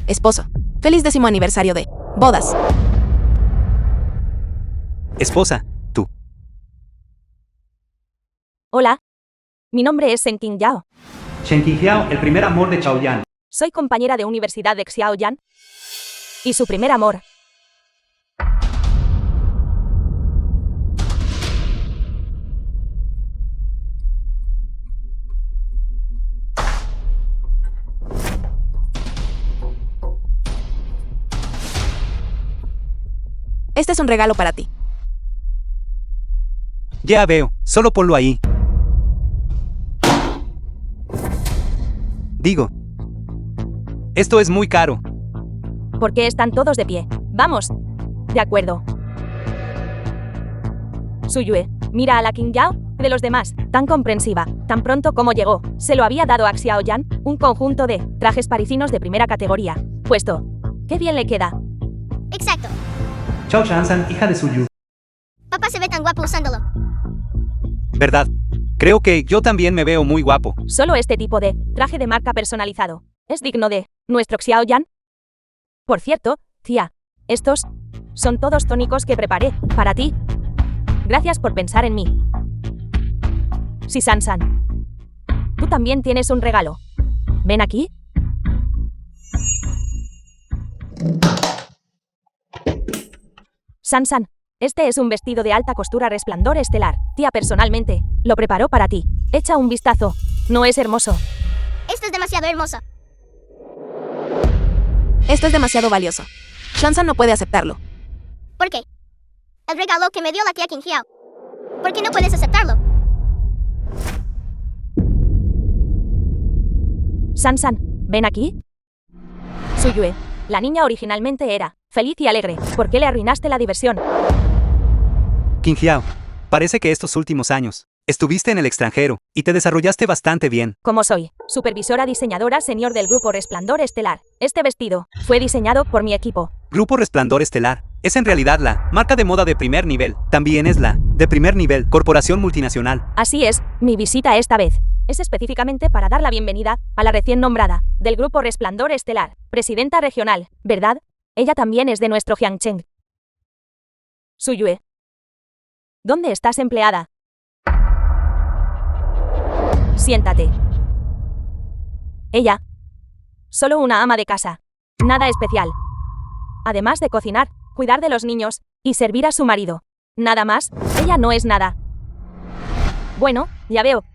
Esposo. Feliz 10º aniversario de bodas. Esposa, tú. Hola. Mi nombre es Shen Qingyao. Shen Qingyao, el primer amor de Chaoyan. Soy compañera de universidad de Xiaoyan. Y su primer amor. Este es un regalo para ti. Ya veo, solo ponlo ahí. Digo, esto es muy caro. ¿Por qué están todos de pie? Vamos. De acuerdo. Suyue, mira a la Qingyao, de los demás, tan comprensiva, tan pronto como llegó, se lo había dado a Xiaoyan, un conjunto de trajes parisinos de primera categoría. Puesto. Qué bien le queda. Exacto. Chao Shansan, hija de Suyu. Papá se ve tan guapo usándolo. ¿Verdad? Creo que yo también me veo muy guapo. Solo este tipo de traje de marca personalizado es digno de nuestro Xiaoyan. Por cierto, tía, estos son todos tónicos que preparé para ti. Gracias por pensar en mí. Sí, Sansan. Tú también tienes un regalo. Ven aquí. Sansan, este es un vestido de alta costura resplandor estelar. Tía personalmente lo preparó para ti. Echa un vistazo. ¿No es hermoso? Esto es demasiado hermoso. Esto es demasiado valioso. Shansan no puede aceptarlo. ¿Por qué? El regalo que me dio la tía Qingyao. ¿Por qué no puedes aceptarlo? Sansan, ven aquí. Suyue, la niña originalmente era feliz y alegre. ¿Por qué le arruinaste la diversión? Qingyao, parece que estos últimos años estuviste en el extranjero y te desarrollaste bastante bien. Como soy supervisora diseñadora senior del grupo Resplandor Estelar, este vestido fue diseñado por mi equipo. Grupo Resplandor Estelar es en realidad la marca de moda de primer nivel. También es la de primer nivel corporación multinacional. Así es, mi visita esta vez es específicamente para dar la bienvenida a la recién nombrada del grupo Resplandor Estelar, presidenta regional, ¿verdad? Ella también es de nuestro Jiangcheng. Suyue. ¿Dónde estás empleada? Siéntate. Ella. Solo una ama de casa. Nada especial. Además de cocinar, cuidar de los niños y servir a su marido. Nada más, ella no es nada. Bueno, ya veo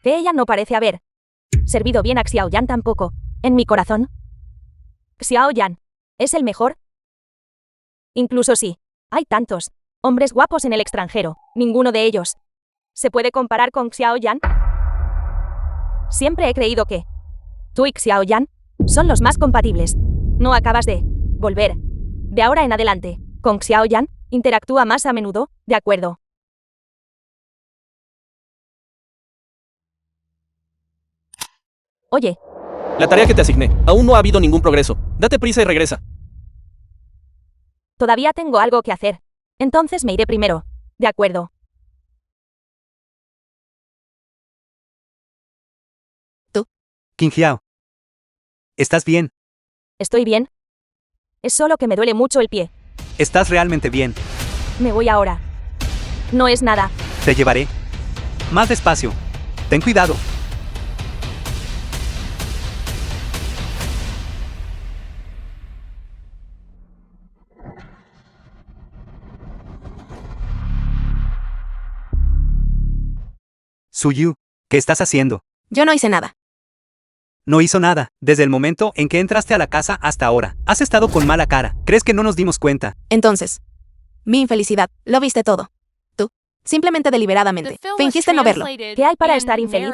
que ella no parece haber servido bien a Xiaoyan tampoco. En mi corazón, Xiaoyan es el mejor. Incluso si hay tantos hombres guapos en el extranjero, ninguno de ellos se puede comparar con Xiaoyan. Siempre he creído que tú y Xiaoyan son los más compatibles. No acabas de volver. De ahora en adelante, con Xiaoyan, interactúa más a menudo, ¿de acuerdo? Oye, La tarea que te asigné. Aún no ha habido ningún progreso. Date prisa y regresa. todavía tengo algo que hacer. Entonces me iré primero. ¿De acuerdo? Qingyao, ¿estás bien? ¿Estoy bien? Es solo que me duele mucho el pie. ¿Estás realmente bien? Me voy ahora. No es nada. Te llevaré. Más despacio. Ten cuidado. Suyu, ¿qué estás haciendo? Yo no hice nada. No hizo nada, desde el momento en que entraste a la casa hasta ahora. Has estado con mala cara. ¿Crees que no nos dimos cuenta? Entonces, mi infelicidad, lo viste todo. Tú, simplemente deliberadamente, fingiste no verlo. ¿Qué hay para estar infeliz?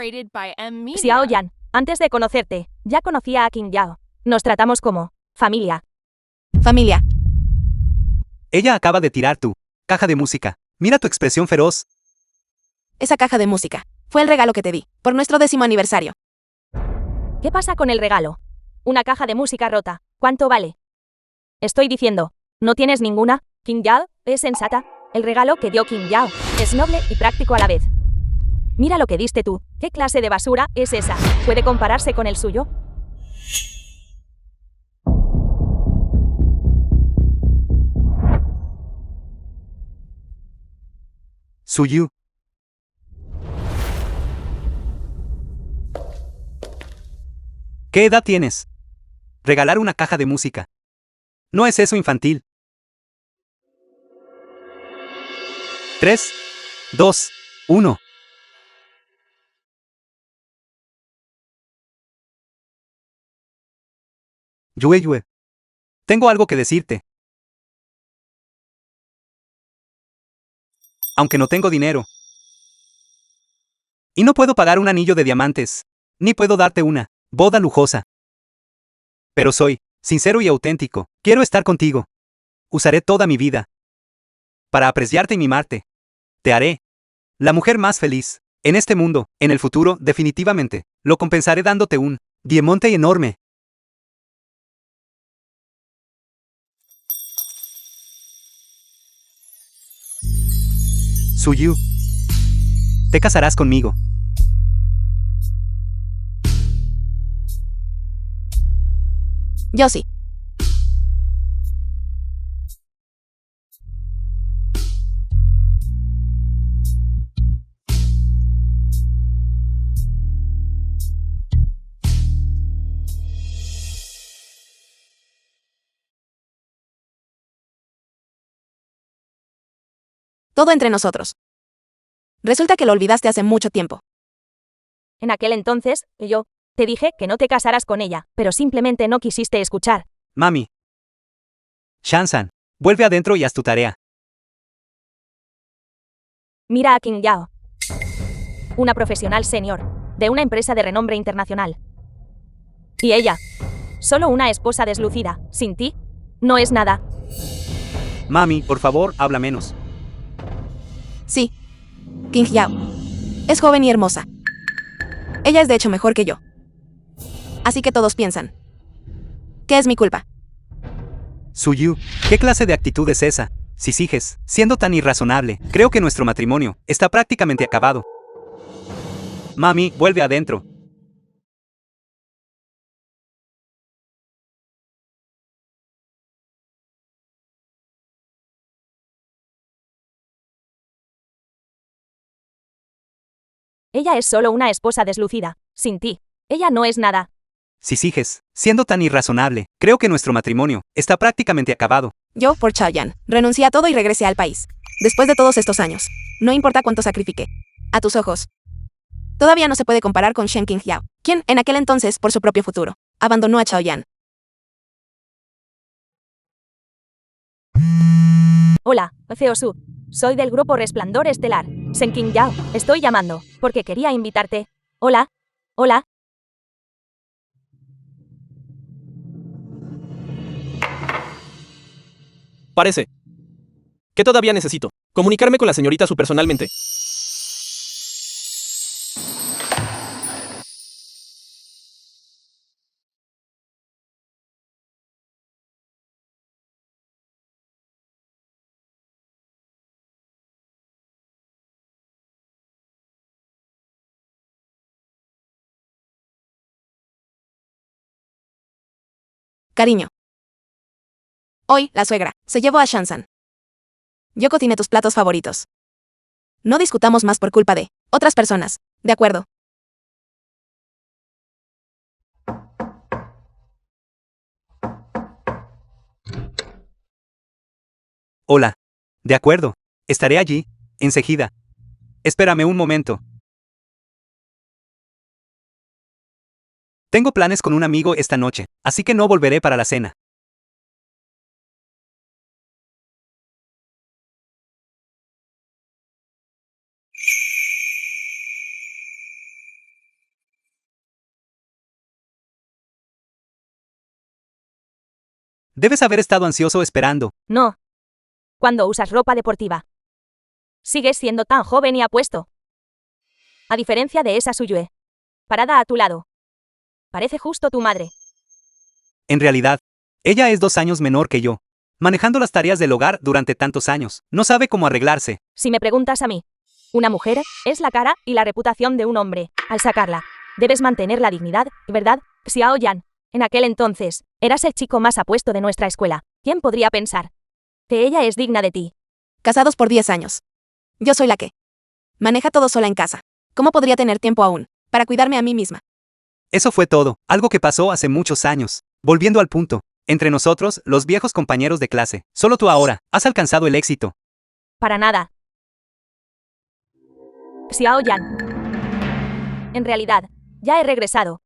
Xiaoyan, antes de conocerte, ya conocía a Qingyao. Nos tratamos como familia. Familia, Ella acaba de tirar tu caja de música. Mira tu expresión feroz. esa caja de música, fue el regalo que te di, por nuestro 10º aniversario. ¿Qué pasa con el regalo? Una caja de música rota. ¿Cuánto vale? Estoy diciendo, ¿no tienes ninguna? Qingyao es sensata. El regalo que dio Qingyao es noble y práctico a la vez. Mira lo que diste tú. ¿Qué clase de basura es esa? ¿Puede compararse con el suyo? Suyu. ¿Qué edad tienes? Regalar una caja de música. No es eso infantil. 3, 2, 1. Yue. Tengo algo que decirte. Aunque no tengo dinero. Y no puedo pagar un anillo de diamantes. Ni puedo darte una boda lujosa. Pero soy sincero y auténtico. Quiero estar contigo. Usaré toda mi vida para apreciarte y mimarte. Te haré la mujer más feliz en este mundo. En el futuro, definitivamente, lo compensaré dándote un diamante enorme. Suyu. Te casarás conmigo. Yo sí. Todo entre nosotros. Resulta que lo olvidaste hace mucho tiempo. En aquel entonces, yo te dije que no te casaras con ella, pero simplemente no quisiste escuchar. Mami. Shansan, vuelve adentro y haz tu tarea. Mira a King Yao. Una profesional senior, de una empresa de renombre internacional. Y ella, solo una esposa deslucida, sin ti, no es nada. Mami, por favor, habla menos. Sí. King Yao. Es joven y hermosa. Ella es de hecho mejor que yo. Así que todos piensan que es mi culpa. Suyu, ¿qué clase de actitud es esa? Si sigues siendo tan irrazonable, creo que nuestro matrimonio está prácticamente acabado. Mami, vuelve adentro. Ella es solo una esposa deslucida, sin ti. Ella no es nada. Si sigues siendo tan irrazonable, creo que nuestro matrimonio está prácticamente acabado. Yo, por Chaoyan, renuncié a todo y regresé al país. Después de todos estos años. No importa cuánto sacrifiqué. A tus ojos. Todavía no se puede comparar con Shen King Yao, quien, en aquel entonces, por su propio futuro, abandonó a Chaoyan. Hola, Ceosu. Soy del grupo Resplandor Estelar. Shen King Yao. Estoy llamando, porque quería invitarte. Hola. Hola. Parece que todavía necesito comunicarme con la señorita Su personalmente. Cariño. Hoy, la suegra se llevó a Shansan. Yo cociné tus platos favoritos. No discutamos más por culpa de otras personas, ¿de acuerdo? Hola. De acuerdo. Estaré allí, enseguida. Espérame un momento. Tengo planes con un amigo esta noche, así que no volveré para la cena. Debes haber estado ansioso esperando. No. Cuando usas ropa deportiva. Sigues siendo tan joven y apuesto. A diferencia de esa Suyue. Parada a tu lado. Parece justo tu madre. En realidad, ella es 2 años menor que yo. Manejando las tareas del hogar durante tantos años, no sabe cómo arreglarse. Si me preguntas a mí, una mujer es la cara y la reputación de un hombre. Al sacarla, debes mantener la dignidad, ¿verdad? Xiao Yan, en aquel entonces, eras el chico más apuesto de nuestra escuela. ¿Quién podría pensar que ella es digna de ti? Casados por 10 años. Yo soy la que Maneja todo sola en casa. ¿Cómo podría tener tiempo aún para cuidarme a mí misma? Eso fue todo, algo que pasó hace muchos años. Volviendo al punto, entre nosotros, los viejos compañeros de clase, solo tú ahora, has alcanzado el éxito. Para nada. Xiao Yan. En realidad, ya he regresado.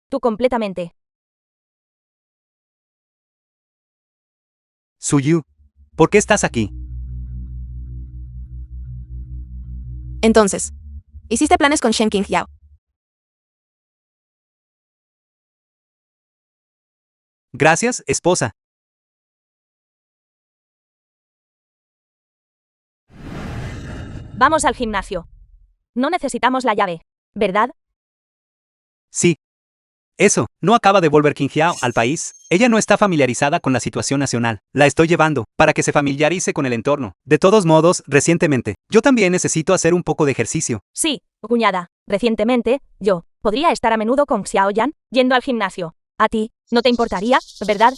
Tú completamente. Suyu, ¿por qué estás aquí? Entonces, ¿hiciste planes con Shen Qingyao? Gracias, esposa. Vamos al gimnasio. No necesitamos la llave, ¿verdad? Sí. Eso, no acaba de volver Qingyao al país. Ella no está familiarizada con la situación nacional. La estoy llevando, para que se familiarice con el entorno. De todos modos, recientemente, yo también necesito hacer un poco de ejercicio. Sí, cuñada. Recientemente, yo podría estar a menudo con Xiao Yan, yendo al gimnasio. A ti, no te importaría, ¿verdad?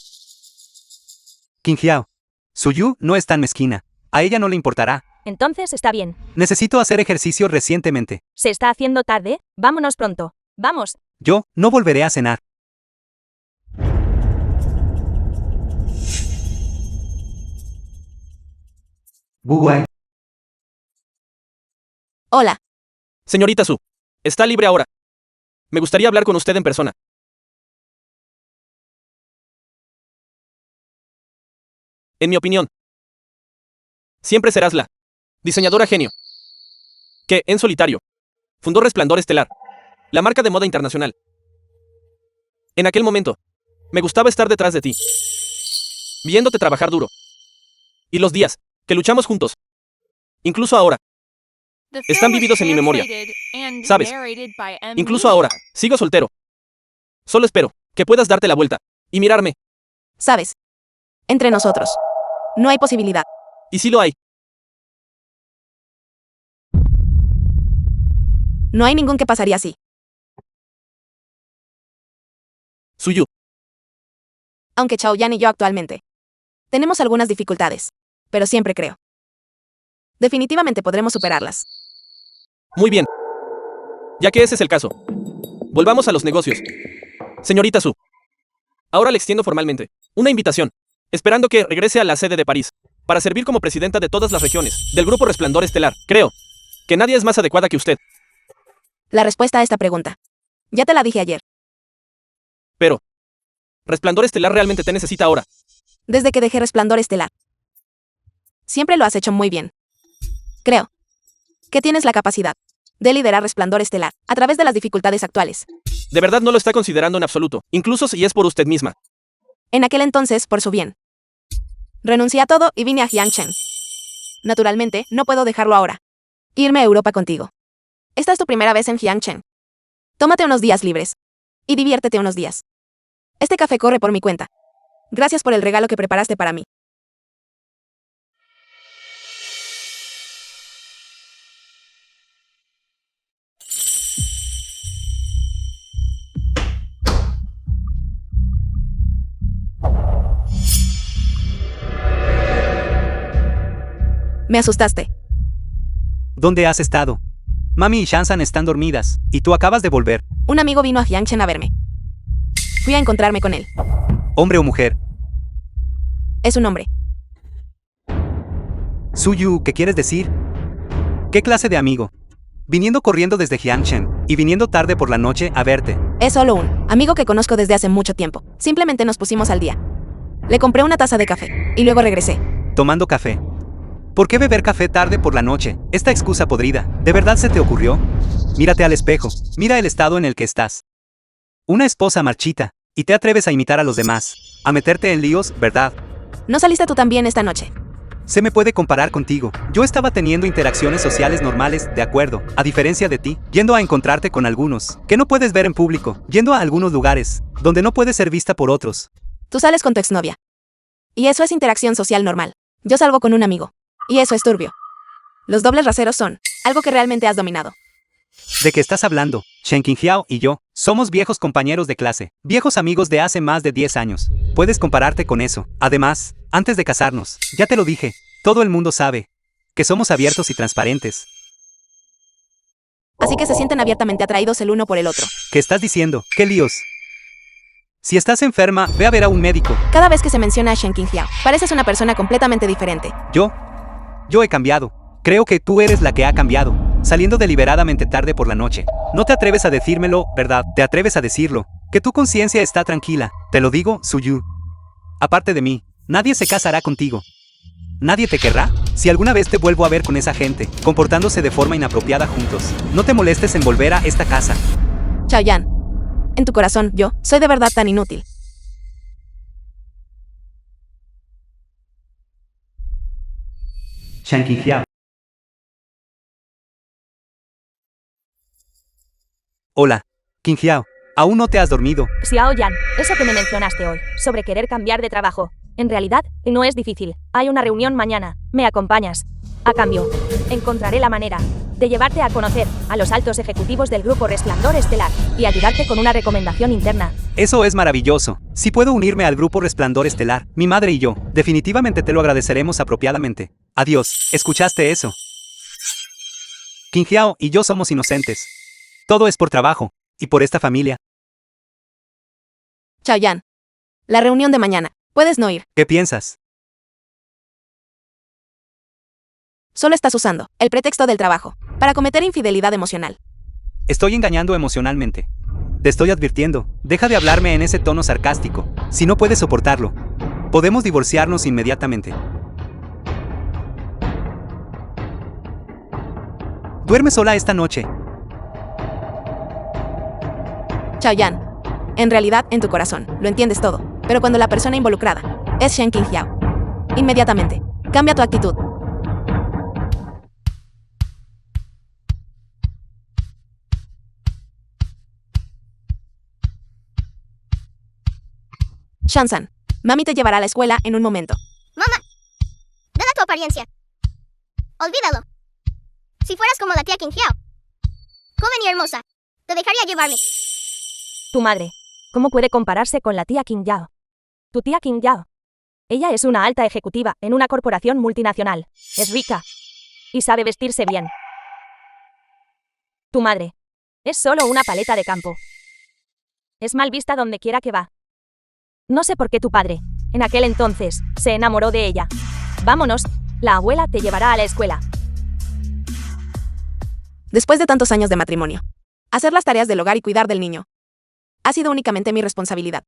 Qingyao. Suyu no es tan mezquina. A ella no le importará. Entonces está bien. Necesito hacer ejercicio recientemente. Se está haciendo tarde, vámonos pronto. Vamos. Yo no volveré a cenar. Guguay. Hola. Señorita Su, está libre ahora. Me gustaría hablar con usted en persona. En mi opinión, siempre serás la diseñadora genio que, en solitario, fundó Resplandor Estelar, la marca de moda internacional. En aquel momento, me gustaba estar detrás de ti, viéndote trabajar duro. Y los días que luchamos juntos, incluso ahora, están vividos en mi memoria. ¿Sabes? Incluso ahora, sigo soltero. Solo espero que puedas darte la vuelta y mirarme. ¿Sabes? Entre nosotros. No hay posibilidad. Y sí lo hay. No hay ningún que pasaría así. Suyu, Aunque Chao Yan y yo actualmente tenemos algunas dificultades, pero siempre creo. Definitivamente podremos superarlas. muy bien. Ya que ese es el caso, volvamos a los negocios. Señorita Su, ahora le extiendo formalmente una invitación, esperando que regrese a la sede de París, para servir como presidenta de todas las regiones del Grupo Resplandor Estelar. Creo que nadie es más adecuada que usted. La respuesta a esta pregunta. Ya te la dije ayer. Pero, Resplandor Estelar realmente te necesita ahora. Desde que dejé Resplandor Estelar. Siempre lo has hecho muy bien. Creo que tienes la capacidad de liderar Resplandor Estelar a través de las dificultades actuales. De verdad no lo está considerando en absoluto, incluso si es por usted misma. En aquel entonces, por su bien. Renuncié a todo y vine a Jiangchen. Naturalmente, no puedo dejarlo ahora. Irme a Europa contigo. Esta es tu primera vez en Jiangchen. Tómate unos días libres. Y diviértete unos días. Este café corre por mi cuenta. Gracias por el regalo que preparaste para mí. Me asustaste. ¿Dónde has estado? Mami y Shansan están dormidas, y tú acabas de volver. Un amigo vino a Jiangchen a verme. Fui a encontrarme con él. ¿Hombre o mujer? Es un hombre. Suyu, ¿qué quieres decir? ¿Qué clase de amigo? Viniendo corriendo desde Jiangchen, y viniendo tarde por la noche a verte. Es solo un amigo que conozco desde hace mucho tiempo. Simplemente nos pusimos al día. Le compré una taza de café, y luego regresé. Tomando café. ¿Por qué beber café tarde por la noche? Esta excusa podrida, ¿de verdad se te ocurrió? Mírate al espejo, mira el estado en el que estás. Una esposa marchita, y te atreves a imitar a los demás, a meterte en líos, ¿verdad? ¿No saliste tú también esta noche? Se me puede comparar contigo. Yo estaba teniendo interacciones sociales normales, de acuerdo, a diferencia de ti, yendo a encontrarte con algunos, que no puedes ver en público, yendo a algunos lugares, donde no puedes ser vista por otros. Tú sales con tu exnovia. Y eso es interacción social normal. Yo salgo con un amigo. Y eso es turbio. Los dobles raseros son algo que realmente has dominado. ¿De qué estás hablando? Shen Qingyao y yo somos viejos compañeros de clase, viejos amigos de hace más de 10 años. Puedes compararte con eso. Además, antes de casarnos, ya te lo dije, todo el mundo sabe que somos abiertos y transparentes. así que se sienten abiertamente atraídos el uno por el otro. ¿Qué estás diciendo? ¿Qué líos? Si estás enferma, ve a ver a un médico. Cada vez que se menciona a Shen Qingjiao, pareces una persona completamente diferente. Yo he cambiado. Creo que tú eres la que ha cambiado, saliendo deliberadamente tarde por la noche. No te atreves a decírmelo, ¿verdad? Te atreves a decirlo. Que tu conciencia está tranquila. Te lo digo, Suyu. Aparte de mí, nadie se casará contigo. ¿Nadie te querrá? Si alguna vez te vuelvo a ver con esa gente, comportándose de forma inapropiada juntos, no te molestes en volver a esta casa. Chaoyan, en tu corazón, yo soy de verdad tan inútil. Shen Qingjiao. Hola, Qingjiao. ¿Aún no te has dormido? Xiao Yan, eso que me mencionaste hoy, sobre querer cambiar de trabajo. En realidad, no es difícil. Hay una reunión mañana. ¿Me acompañas? A cambio, encontraré la manera de llevarte a conocer a los altos ejecutivos del grupo Resplandor Estelar y ayudarte con una recomendación interna. Eso es maravilloso. Si puedo unirme al grupo Resplandor Estelar, mi madre y yo, definitivamente te lo agradeceremos apropiadamente. Adiós. ¿Escuchaste eso? Qingjiao y yo somos inocentes. Todo es por trabajo. Y por esta familia. Chaoyan, la reunión de mañana. Puedes no ir. ¿Qué piensas? Solo estás usando el pretexto del trabajo para cometer infidelidad emocional. Estoy engañando emocionalmente. Te estoy advirtiendo. Deja de hablarme en ese tono sarcástico. Si no puedes soportarlo, podemos divorciarnos inmediatamente. Duerme sola esta noche. Chaoyan, en realidad, en tu corazón, lo entiendes todo. Pero cuando la persona involucrada es Shen Qingjiao, inmediatamente, cambia tu actitud. Shansan, mami te llevará a la escuela en un momento. Mamá, dada tu apariencia. Olvídalo. Si fueras como la tía Qingjiao, joven y hermosa, te dejaría llevarme. Tu madre, ¿cómo puede compararse con la tía Qingjiao? Tu tía Qingjiao. Ella es una alta ejecutiva en una corporación multinacional. Es rica. Y sabe vestirse bien. Tu madre. Es solo una paleta de campo. Es mal vista donde quiera que va. No sé por qué tu padre, en aquel entonces, se enamoró de ella. Vámonos, la abuela te llevará a la escuela. Después de tantos años de matrimonio, hacer las tareas del hogar y cuidar del niño ha sido únicamente mi responsabilidad.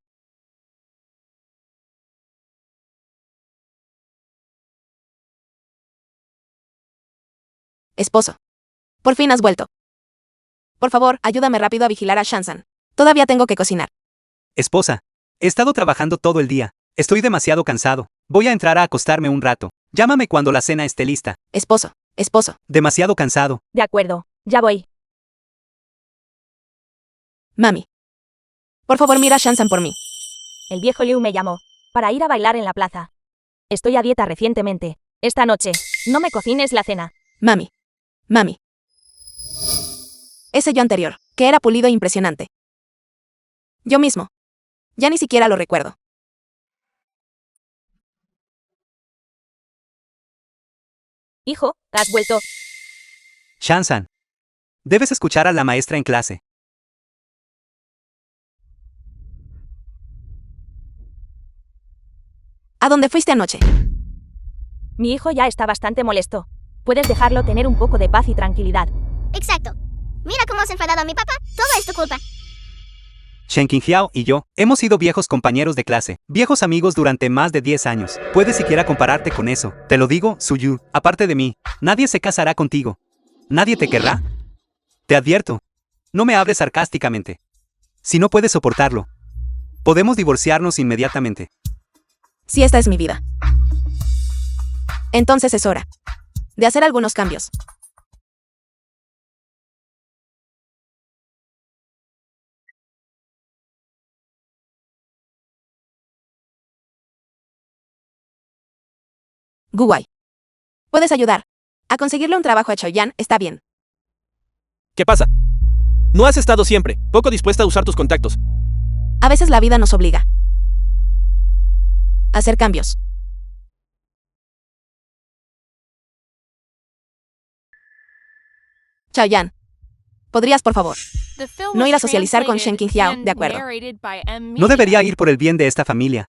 Esposo. Por fin has vuelto. Por favor, ayúdame rápido a vigilar a Shansan. Todavía tengo que cocinar. Esposa, he estado trabajando todo el día. Estoy demasiado cansado. Voy a entrar a acostarme un rato. Llámame cuando la cena esté lista. Esposo. Demasiado cansado. De acuerdo, ya voy. Mami. Por favor, mira a Shansan por mí. El viejo Liu me llamó para ir a bailar en la plaza. Estoy a dieta recientemente. Esta noche, no me cocines la cena. Mami. Ese yo anterior, que era pulido e impresionante. Yo mismo. Ya ni siquiera lo recuerdo. Hijo, ¿has vuelto? Shansan. Debes escuchar a la maestra en clase. ¿A dónde fuiste anoche? Mi hijo ya está bastante molesto. Puedes dejarlo tener un poco de paz y tranquilidad. Exacto. Mira cómo has enfadado a mi papá. Todo es tu culpa. Shen Qingjiao y yo hemos sido viejos compañeros de clase, viejos amigos durante más de 10 años. ¿Puedes siquiera compararte con eso? Te lo digo, Suyu, aparte de mí, nadie se casará contigo. ¿Nadie te querrá? Te advierto. No me hables sarcásticamente. Si no puedes soportarlo, podemos divorciarnos inmediatamente. Si esta es mi vida, entonces es hora de hacer algunos cambios. Guwai. ¿Puedes ayudar a conseguirle un trabajo a Chaoyan? Está bien. ¿Qué pasa? No has estado siempre poco dispuesta a usar tus contactos. A veces la vida nos obliga a hacer cambios. Chaoyan. ¿Podrías, por favor, no ir a socializar con Shen Qingjiao, de acuerdo? No debería ir por el bien de esta familia.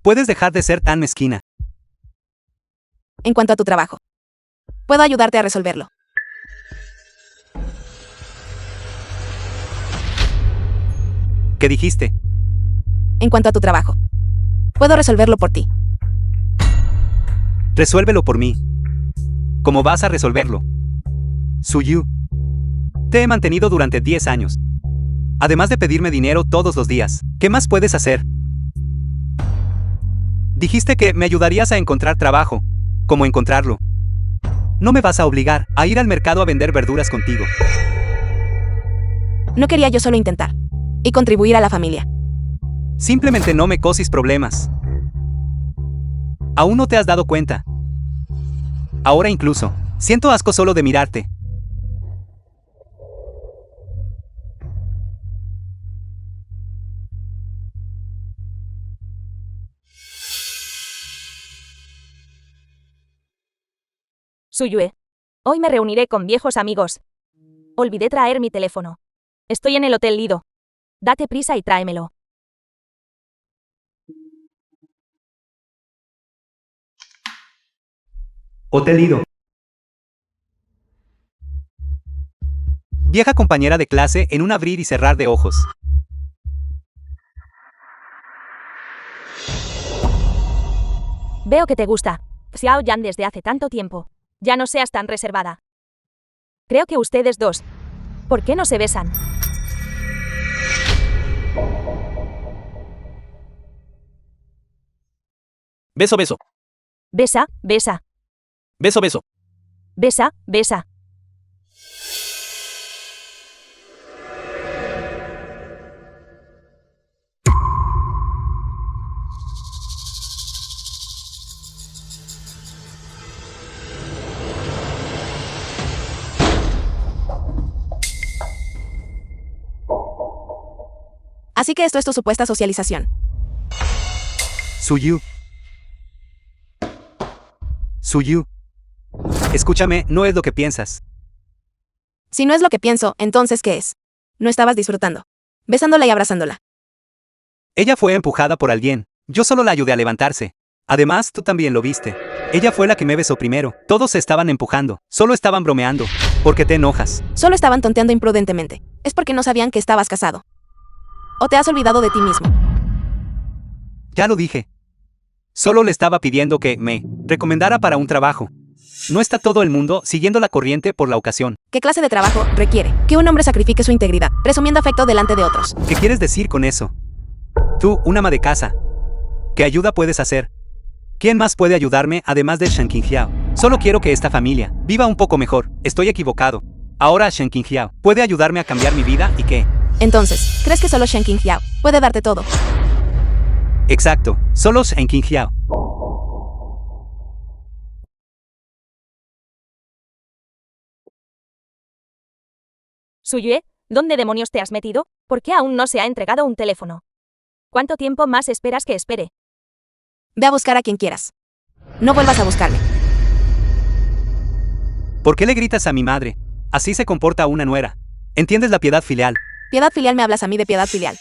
Puedes dejar de ser tan mezquina. En cuanto a tu trabajo, puedo ayudarte a resolverlo. ¿Qué dijiste? En cuanto a tu trabajo, puedo resolverlo por ti. Resuélvelo por mí. ¿Cómo vas a resolverlo? Suyu. Te he mantenido durante 10 años. Además de pedirme dinero todos los días, ¿qué más puedes hacer? Dijiste que me ayudarías a encontrar trabajo. ¿Cómo encontrarlo? No me vas a obligar a ir al mercado a vender verduras contigo. No quería yo solo intentar y contribuir a la familia. Simplemente no me causes problemas. Aún no te has dado cuenta. Ahora incluso, siento asco solo de mirarte. Suyue. Hoy me reuniré con viejos amigos. Olvidé traer mi teléfono. Estoy en el Hotel Lido. Date prisa y tráemelo. Hotel Lido. Vieja compañera de clase en un abrir y cerrar de ojos. Veo que te gusta Xiao Yan desde hace tanto tiempo. Ya no seas tan reservada. Creo que ustedes dos. ¿Por qué no se besan? Beso, beso. Besa, besa. Beso, beso. Besa, besa. Así que esto es tu supuesta socialización. Suyu. Suyu. Escúchame, no es lo que piensas. Si no es lo que pienso, entonces ¿qué es? No estabas disfrutando, besándola y abrazándola. Ella fue empujada por alguien. Yo solo la ayudé a levantarse. Además, tú también lo viste. Ella fue la que me besó primero. Todos se estaban empujando. Solo estaban bromeando. ¿Por qué te enojas? Solo estaban tonteando imprudentemente. Es porque no sabían que estabas casado. ¿O te has olvidado de ti mismo? Ya lo dije. Solo le estaba pidiendo que me recomendara para un trabajo. No está todo el mundo siguiendo la corriente por la ocasión. ¿Qué clase de trabajo requiere que un hombre sacrifique su integridad, presumiendo afecto delante de otros? ¿Qué quieres decir con eso? Tú, un ama de casa. ¿Qué ayuda puedes hacer? ¿Quién más puede ayudarme además de Shen Qingjiao? Solo quiero que esta familia viva un poco mejor. Estoy equivocado. Ahora Shen Qingjiao puede ayudarme a cambiar mi vida y qué. Entonces, ¿crees que solo Shen Qingjiao puede darte todo? Exacto, solo Shen Qingjiao. Suyue, ¿dónde demonios te has metido? ¿Por qué aún no se ha entregado un teléfono? ¿Cuánto tiempo más esperas que espere? Ve a buscar a quien quieras. No vuelvas a buscarme. ¿Por qué le gritas a mi madre? Así se comporta una nuera. ¿Entiendes la piedad filial? Piedad filial, me hablas a mí de piedad filial.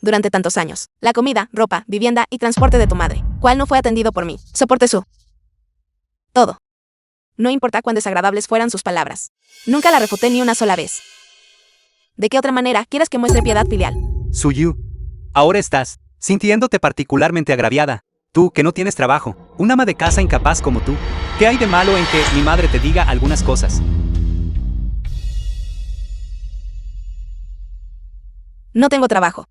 Durante tantos años, la comida, ropa, vivienda y transporte de tu madre, ¿cuál no fue atendido por mí? Soporté su todo. No importa cuán desagradables fueran sus palabras. Nunca la refuté ni una sola vez. ¿De qué otra manera quieres que muestre piedad filial? Suyu. Ahora estás sintiéndote particularmente agraviada. Tú, que no tienes trabajo. Un ama de casa incapaz como tú. ¿Qué hay de malo en que mi madre te diga algunas cosas? No tengo trabajo.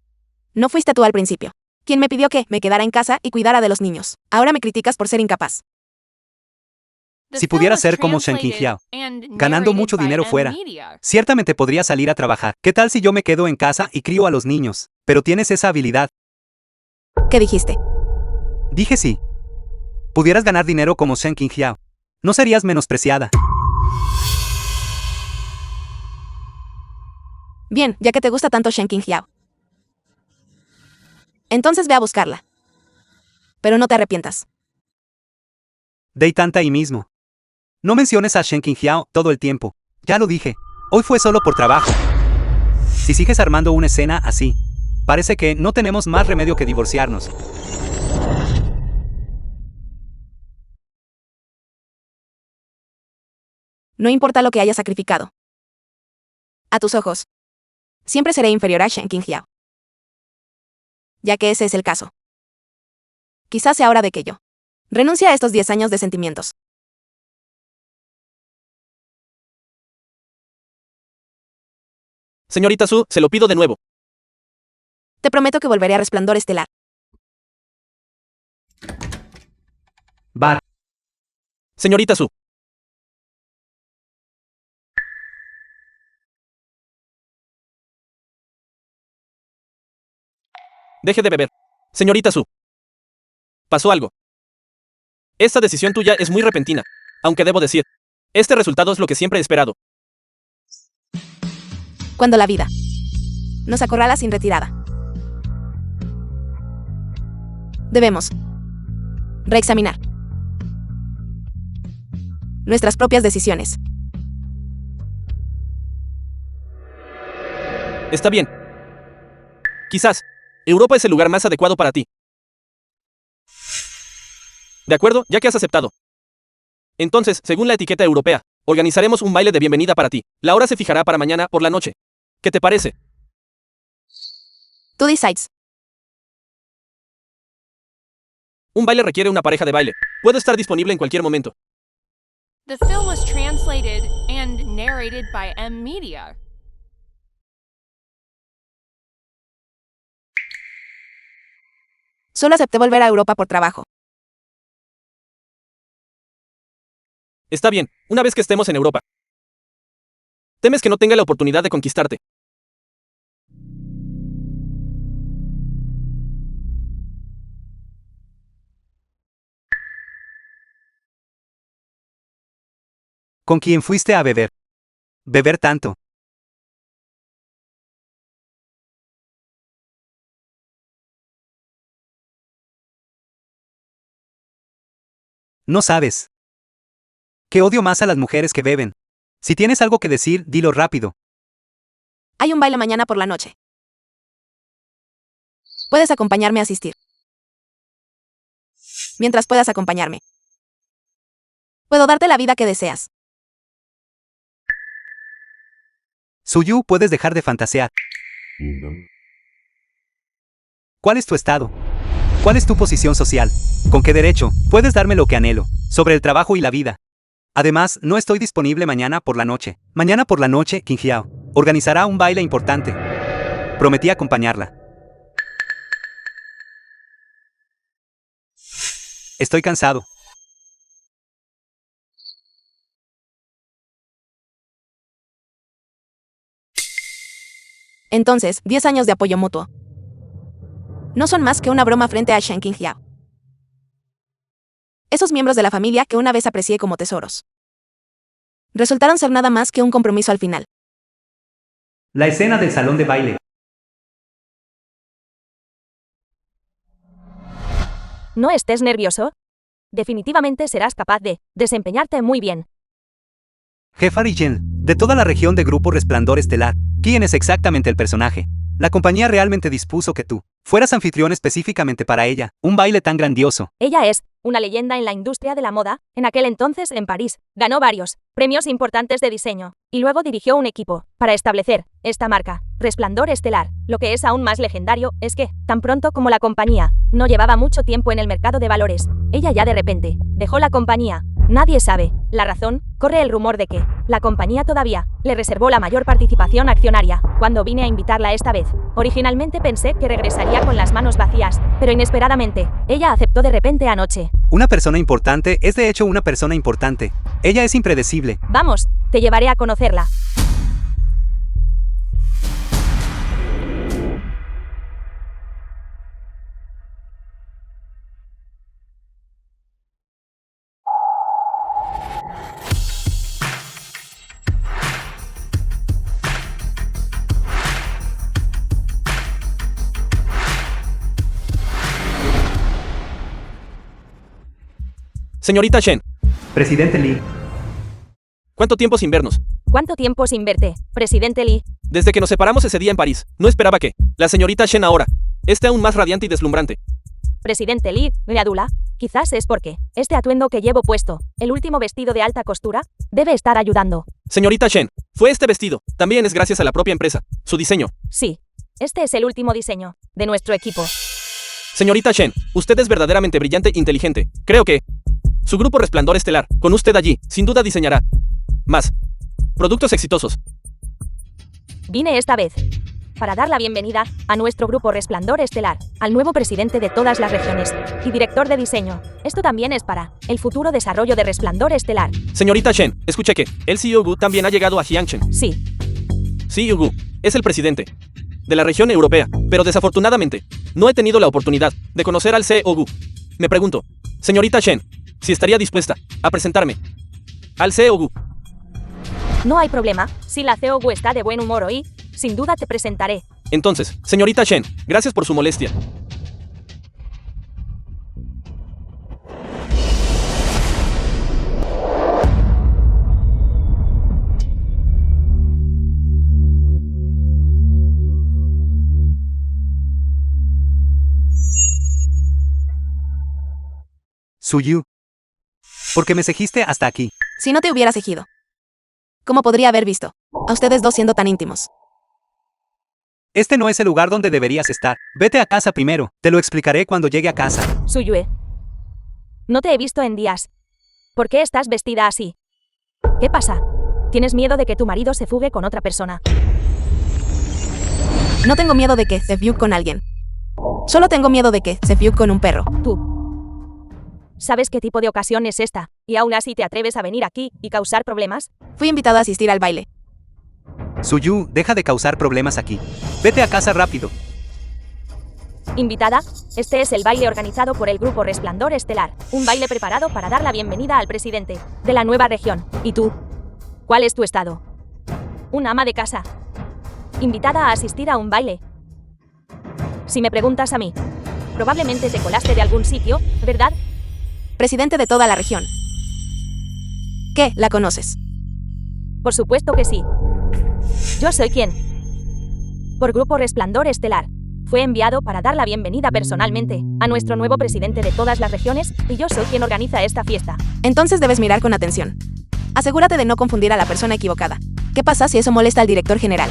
No fuiste tú al principio quien me pidió que me quedara en casa y cuidara de los niños. Ahora me criticas por ser incapaz. Si pudiera ser como Shen Qingjiao, ganando mucho dinero fuera, ciertamente podría salir a trabajar. ¿Qué tal si yo me quedo en casa y crío a los niños? Pero tienes esa habilidad. ¿Qué dijiste? Dije sí. Pudieras ganar dinero como Shen Qingjiao. No serías menospreciada. Bien, ya que te gusta tanto Shen Qingjiao. Entonces ve a buscarla. Pero no te arrepientas. De tanta ahí mismo. No menciones a Shen Qingjiao todo el tiempo. Ya lo dije. Hoy fue solo por trabajo. Si sigues armando una escena así, parece que no tenemos más remedio que divorciarnos. No importa lo que hayas sacrificado. A tus ojos, siempre seré inferior a Shen Qingjiao. Ya que ese es el caso. Quizás sea hora de que yo renuncie a estos 10 años de sentimientos. Señorita Su, se lo pido de nuevo. Te prometo que volveré a Resplandor Estelar. Bar. Señorita Su. Deje de beber. Señorita Su. Pasó algo. Esta decisión tuya es muy repentina, aunque debo decir, este resultado es lo que siempre he esperado. Cuando la vida nos acorrala sin retirada, debemos reexaminar nuestras propias decisiones. Está bien. Quizás, Europa es el lugar más adecuado para ti. De acuerdo, ya que has aceptado. Entonces, según la etiqueta europea, organizaremos un baile de bienvenida para ti. La hora se fijará para mañana por la noche. ¿Qué te parece? Tú decides. Un baile requiere una pareja de baile. Puedo estar disponible en cualquier momento. The film was translated and narrated by M Media. Solo acepté volver a Europa por trabajo. Está bien, una vez que estemos en Europa. ¿Temes que no tenga la oportunidad de conquistarte? ¿Con quién fuiste a beber? ¿Beber tanto? No sabes. Que odio más a las mujeres que beben. Si tienes algo que decir, dilo rápido. Hay un baile mañana por la noche. Puedes acompañarme a asistir. Mientras puedas acompañarme, puedo darte la vida que deseas. Suyu, puedes dejar de fantasear. ¿Cuál es tu estado? ¿Cuál es tu posición social? ¿Con qué derecho puedes darme lo que anhelo sobre el trabajo y la vida? Además, no estoy disponible mañana por la noche. Mañana por la noche, Qingjiao organizará un baile importante. Prometí acompañarla. Estoy cansado. Entonces, 10 años de apoyo mutuo no son más que una broma frente a Shen Qingjiao. Esos miembros de la familia que una vez aprecié como tesoros resultaron ser nada más que un compromiso al final. La escena del salón de baile. ¿No estés nervioso? Definitivamente serás capaz de desempeñarte muy bien. Jefa Rigen, de toda la región de Grupo Resplandor Estelar, ¿quién es exactamente el personaje? La compañía realmente dispuso que tú fueras anfitrión específicamente para ella. Un baile tan grandioso. Ella es una leyenda en la industria de la moda, en aquel entonces en París. Ganó varios premios importantes de diseño, y luego dirigió un equipo para establecer esta marca, Resplandor Estelar. Lo que es aún más legendario es que, tan pronto como la compañía no llevaba mucho tiempo en el mercado de valores, ella ya de repente dejó la compañía. Nadie sabe la razón. Corre el rumor de que la compañía todavía le reservó la mayor participación accionaria cuando vine a invitarla esta vez. Originalmente pensé que regresaría con las manos vacías, pero inesperadamente, ella aceptó de repente anoche. Una persona importante es de hecho una persona importante. Ella es impredecible. Vamos, te llevaré a conocerla. Señorita Shen, Presidente Lee. ¿Cuánto tiempo sin vernos? ¿Cuánto tiempo sin verte, presidente Lee? Desde que nos separamos ese día en París, no esperaba que la señorita Shen ahora esté aún más radiante y deslumbrante. Presidente Lee, Leadula, quizás es porque este atuendo que llevo puesto, el último vestido de alta costura, debe estar ayudando. Señorita Shen, fue este vestido. También es gracias a la propia empresa. Su diseño. Sí, este es el último diseño de nuestro equipo. Señorita Shen, usted es verdaderamente brillante e inteligente. Creo que su grupo Resplandor Estelar, con usted allí, sin duda diseñará más productos exitosos. Vine esta vez para dar la bienvenida a nuestro grupo Resplandor Estelar, al nuevo presidente de todas las regiones y director de diseño. Esto también es para el futuro desarrollo de Resplandor Estelar. Señorita Shen, escuché que el CEO Gu también ha llegado a Jiangchen. Sí, CEO Gu es el presidente de la región europea, pero desafortunadamente no he tenido la oportunidad de conocer al CEO Gu. Me pregunto, señorita Shen, si estaría dispuesta a presentarme al CEO Gu. no hay problema. Si la CEO Gu está de buen humor hoy, sin duda te presentaré. Entonces, señorita Shen, gracias por su molestia. Suyu. ¿Por qué me seguiste hasta aquí? Si no te hubiera seguido, ¿cómo podría haber visto a ustedes dos siendo tan íntimos? Este no es el lugar donde deberías estar. Vete a casa primero. Te lo explicaré cuando llegue a casa. Suyue, no te he visto en días. ¿Por qué estás vestida así? ¿Qué pasa? ¿Tienes miedo de que tu marido se fugue con otra persona? No tengo miedo de que se fugue con alguien. Solo tengo miedo de que se fugue con un perro. Tú. ¿Sabes qué tipo de ocasión es esta? ¿Y aún así te atreves a venir aquí y causar problemas? Fui invitado a asistir al baile. Suyu, deja de causar problemas aquí. Vete a casa rápido. Invitada, este es el baile organizado por el grupo Resplandor Estelar, un baile preparado para dar la bienvenida al presidente de la nueva región. ¿Y tú? ¿Cuál es tu estado? Un ama de casa. Invitada a asistir a un baile. Si me preguntas a mí, probablemente te colaste de algún sitio, ¿verdad? Presidente de toda la región. ¿Qué? ¿La conoces? Por supuesto que sí. Yo soy quien, por Grupo Resplandor Estelar, fue enviado para dar la bienvenida personalmente a nuestro nuevo presidente de todas las regiones, y yo soy quien organiza esta fiesta. Entonces debes mirar con atención. Asegúrate de no confundir a la persona equivocada. ¿Qué pasa si eso molesta al director general?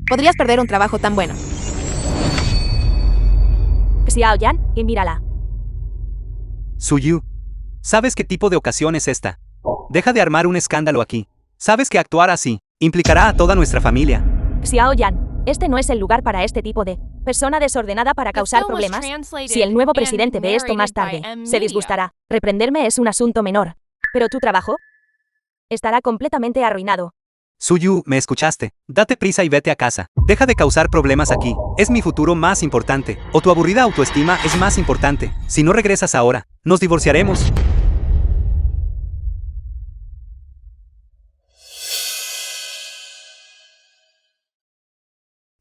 Podrías perder un trabajo tan bueno. Xiao Yan, y mírala. Suyu. ¿Sabes qué tipo de ocasión es esta? Deja de armar un escándalo aquí. Sabes que actuar así implicará a toda nuestra familia. Xiao Yan, este no es el lugar para este tipo de persona desordenada para causar problemas. Si el nuevo presidente ve esto más tarde, se disgustará. Reprenderme es un asunto menor. Pero tu trabajo estará completamente arruinado. Suyu, ¿me escuchaste? Date prisa y vete a casa. Deja de causar problemas aquí. Es mi futuro más importante. O tu aburrida autoestima es más importante. Si no regresas ahora, nos divorciaremos.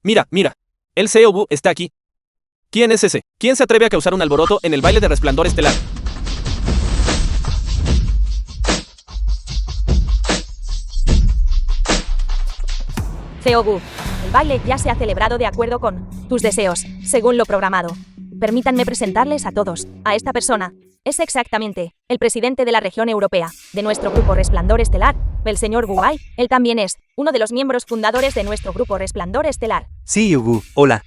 Mira, mira. El CEO Gu está aquí. ¿Quién es ese? ¿Quién se atreve a causar un alboroto en el baile de Resplandor Estelar? CEO Gu, el baile ya se ha celebrado de acuerdo con tus deseos, según lo programado. Permítanme presentarles a todos a esta persona. Es exactamente el presidente de la región europea, de nuestro grupo Resplandor Estelar, el señor Gu Wai. Él también es uno de los miembros fundadores de nuestro grupo Resplandor Estelar. Sí, Gu, hola.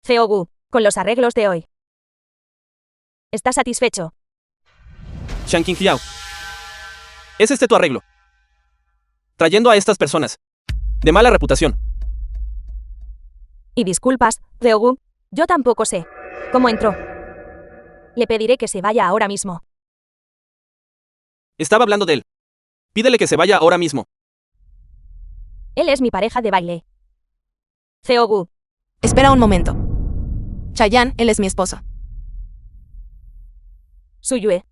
CEO Gu, con los arreglos de hoy. ¿Estás satisfecho? Shang Qingqiao. ¿Es este tu arreglo? Trayendo a estas personas de mala reputación. Y disculpas, CEO Gu, yo tampoco sé cómo entró. Le pediré que se vaya ahora mismo. Estaba hablando de él. Pídele que se vaya ahora mismo. Él es mi pareja de baile. CEO Gu, Espera un momento. Chayan, él es mi esposo. Suyue,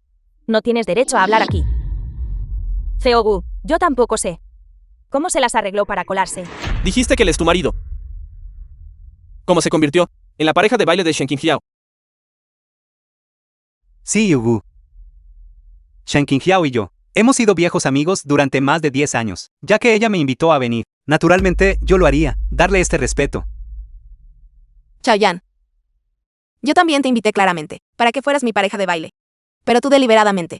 no tienes derecho a hablar aquí. CEO Gu, yo tampoco sé cómo se las arregló para colarse. Dijiste que él es tu marido. ¿Cómo se convirtió en la pareja de baile de Shen Qingqiao? Sí, Yugu. Shen Qingjiao y yo hemos sido viejos amigos durante más de 10 años, ya que ella me invitó a venir. Naturalmente, yo lo haría, darle este respeto. Chaoyan. Yo también te invité claramente, para que fueras mi pareja de baile. Pero tú deliberadamente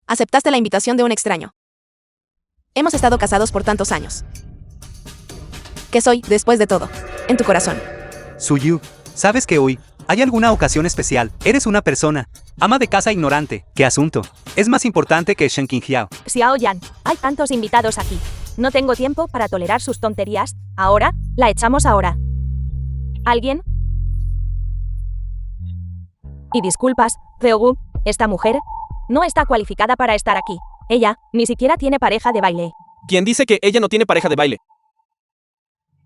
aceptaste la invitación de un extraño. Hemos estado casados por tantos años. ¿Qué soy, después de todo, en tu corazón? Suyu, ¿sabes que hoy hay alguna ocasión especial? Eres una persona, ama de casa ignorante. ¿Qué asunto? Es más importante que Shen Qingjiao. Xiaoyan, hay tantos invitados aquí. No tengo tiempo para tolerar sus tonterías. Ahora, la echamos ahora. ¿Alguien? Y disculpas, Ryogu, esta mujer no está cualificada para estar aquí. Ella ni siquiera tiene pareja de baile. ¿Quién dice que ella no tiene pareja de baile?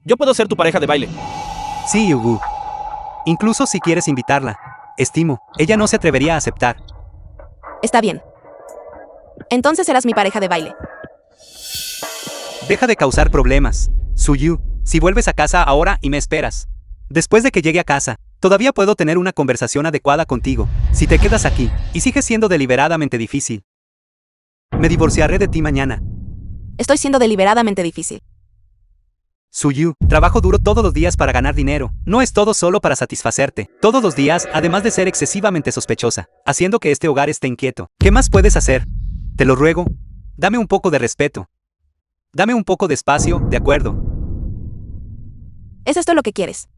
Yo puedo ser tu pareja de baile. Sí, Yugu. Incluso si quieres invitarla. Estimo, ella no se atrevería a aceptar. Está bien. Entonces serás mi pareja de baile. Deja de causar problemas. Suyu, si vuelves a casa ahora y me esperas. Después de que llegue a casa, todavía puedo tener una conversación adecuada contigo. Si te quedas aquí, y sigues siendo deliberadamente difícil, me divorciaré de ti mañana. Estoy siendo deliberadamente difícil. Suyu, trabajo duro todos los días para ganar dinero. No es todo solo para satisfacerte. Todos los días, además de ser excesivamente sospechosa, haciendo que este hogar esté inquieto. ¿Qué más puedes hacer? Te lo ruego. Dame un poco de respeto. Dame un poco de espacio, ¿de acuerdo? ¿Es esto lo que quieres?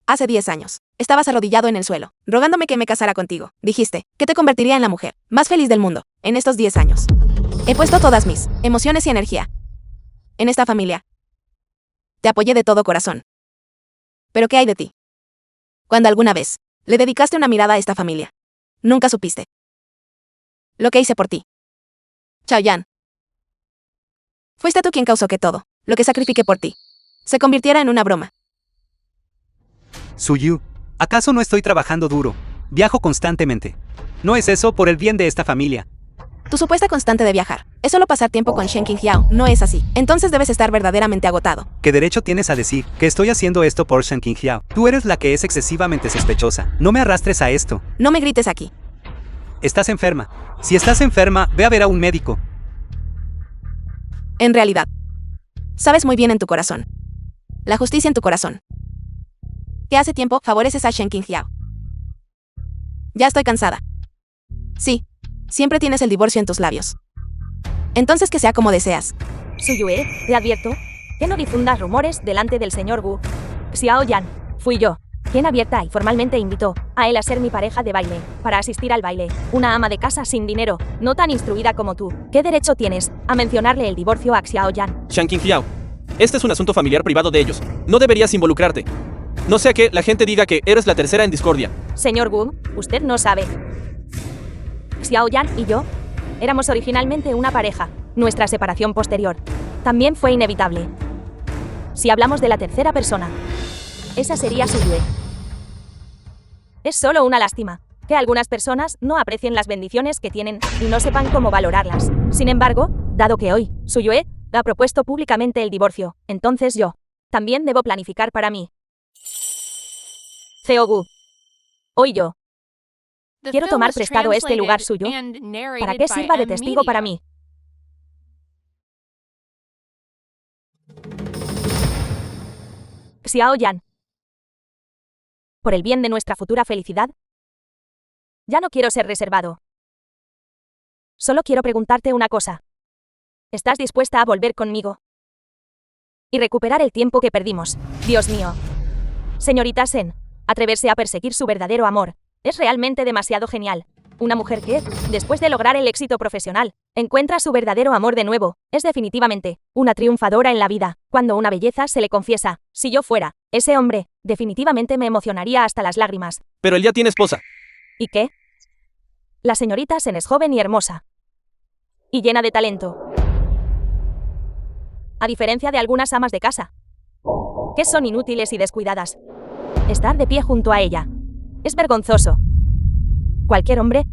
Hace 10 años, estabas arrodillado en el suelo, rogándome que me casara contigo. Dijiste que te convertiría en la mujer más feliz del mundo, en estos 10 años. He puesto todas mis emociones y energía en esta familia. Te apoyé de todo corazón. ¿Pero qué hay de ti? Cuando alguna vez le dedicaste una mirada a esta familia, nunca supiste lo que hice por ti. Chaoyan. Fuiste tú quien causó que todo lo que sacrifiqué por ti se convirtiera en una broma. Suyu, ¿acaso no estoy trabajando duro? Viajo constantemente. ¿No es eso por el bien de esta familia? Tu supuesta constante de viajar es solo pasar tiempo con Shen Qingjiao, no es así. Entonces debes estar verdaderamente agotado. ¿Qué derecho tienes a decir que estoy haciendo esto por Shen Qingjiao? Tú eres la que es excesivamente sospechosa. No me arrastres a esto. No me grites aquí. Estás enferma. Si estás enferma, ve a ver a un médico. En realidad, sabes muy bien en tu corazón. La justicia en tu corazón. Que hace tiempo favoreces a Shen Qingjiao. Ya estoy cansada. Sí, siempre tienes el divorcio en tus labios. Entonces que sea como deseas. Suyue, te advierto que no difundas rumores delante del señor Gu. Xiaoyan, fui yo quien abierta y formalmente invitó a él a ser mi pareja de baile, para asistir al baile. Una ama de casa sin dinero, no tan instruida como tú. ¿Qué derecho tienes a mencionarle el divorcio a Xiaoyan? Shen Qingjiao, este es un asunto familiar privado de ellos. No deberías involucrarte. No sea que la gente diga que eres la tercera en discordia. Señor Gu, usted no sabe. Xiaoyan y yo éramos originalmente una pareja. Nuestra separación posterior también fue inevitable. Si hablamos de la tercera persona, esa sería Suyue. Es solo una lástima que algunas personas no aprecien las bendiciones que tienen y no sepan cómo valorarlas. Sin embargo, dado que hoy Suyue ha propuesto públicamente el divorcio, entonces yo también debo planificar para mí. Gu. Hoy yo The quiero film tomar was prestado este lugar translated suyo and narrated para que by sirva de M testigo para Media. mí. Xiaoyan. Por el bien de nuestra futura felicidad, ya no quiero ser reservado. Solo quiero preguntarte una cosa. ¿Estás dispuesta a volver conmigo? Y recuperar el tiempo que perdimos. Dios mío. Señorita Sen, atreverse a perseguir su verdadero amor es realmente demasiado genial. Una mujer que, después de lograr el éxito profesional, encuentra su verdadero amor de nuevo, es definitivamente una triunfadora en la vida. Cuando una belleza se le confiesa, si yo fuera ese hombre, definitivamente me emocionaría hasta las lágrimas. Pero él ya tiene esposa. ¿Y qué? La señorita Sen es joven y hermosa. Y llena de talento. A diferencia de algunas amas de casa, que son inútiles y descuidadas. Estar de pie junto a ella es vergonzoso. Cualquier hombre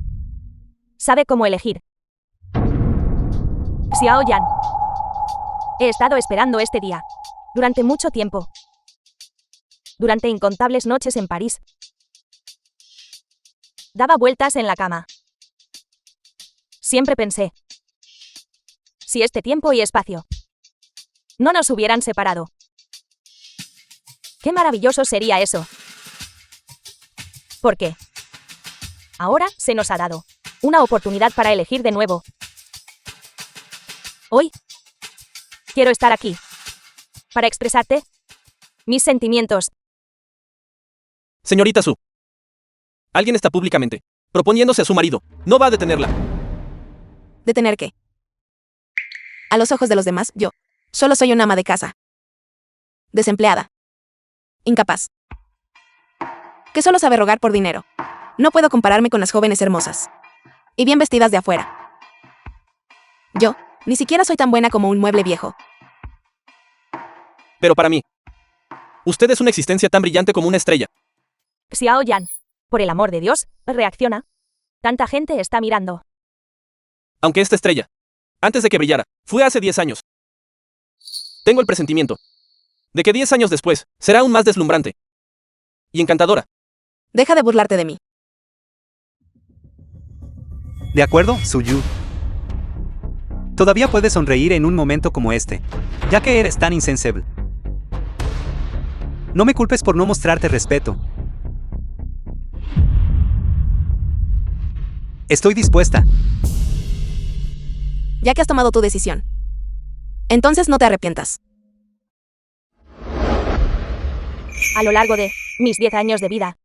sabe cómo elegir. Xiaoyan. He estado esperando este día durante mucho tiempo. Durante incontables noches en París. Daba vueltas en la cama. Siempre pensé, si este tiempo y espacio no nos hubieran separado, qué maravilloso sería eso. ¿Por qué? Ahora se nos ha dado una oportunidad para elegir de nuevo. Hoy quiero estar aquí para expresarte mis sentimientos. Señorita Su. Alguien está públicamente proponiéndose a su marido. No va a detenerla. ¿Detener qué? A los ojos de los demás, yo solo soy una ama de casa. Desempleada. Incapaz. Que solo sabe rogar por dinero. No puedo compararme con las jóvenes hermosas y bien vestidas de afuera. Yo ni siquiera soy tan buena como un mueble viejo. Pero para mí, usted es una existencia tan brillante como una estrella. Xiao Yan, por el amor de Dios, reacciona. Tanta gente está mirando. Aunque esta estrella, antes de que brillara, fue hace 10 años. Tengo el presentimiento de que 10 años después será aún más deslumbrante y encantadora. Deja de burlarte de mí. ¿De acuerdo, Suyu? Todavía puedes sonreír en un momento como este, ya que eres tan insensible. No me culpes por no mostrarte respeto. Estoy dispuesta. Ya que has tomado tu decisión, entonces no te arrepientas. A lo largo de mis 10 años de vida,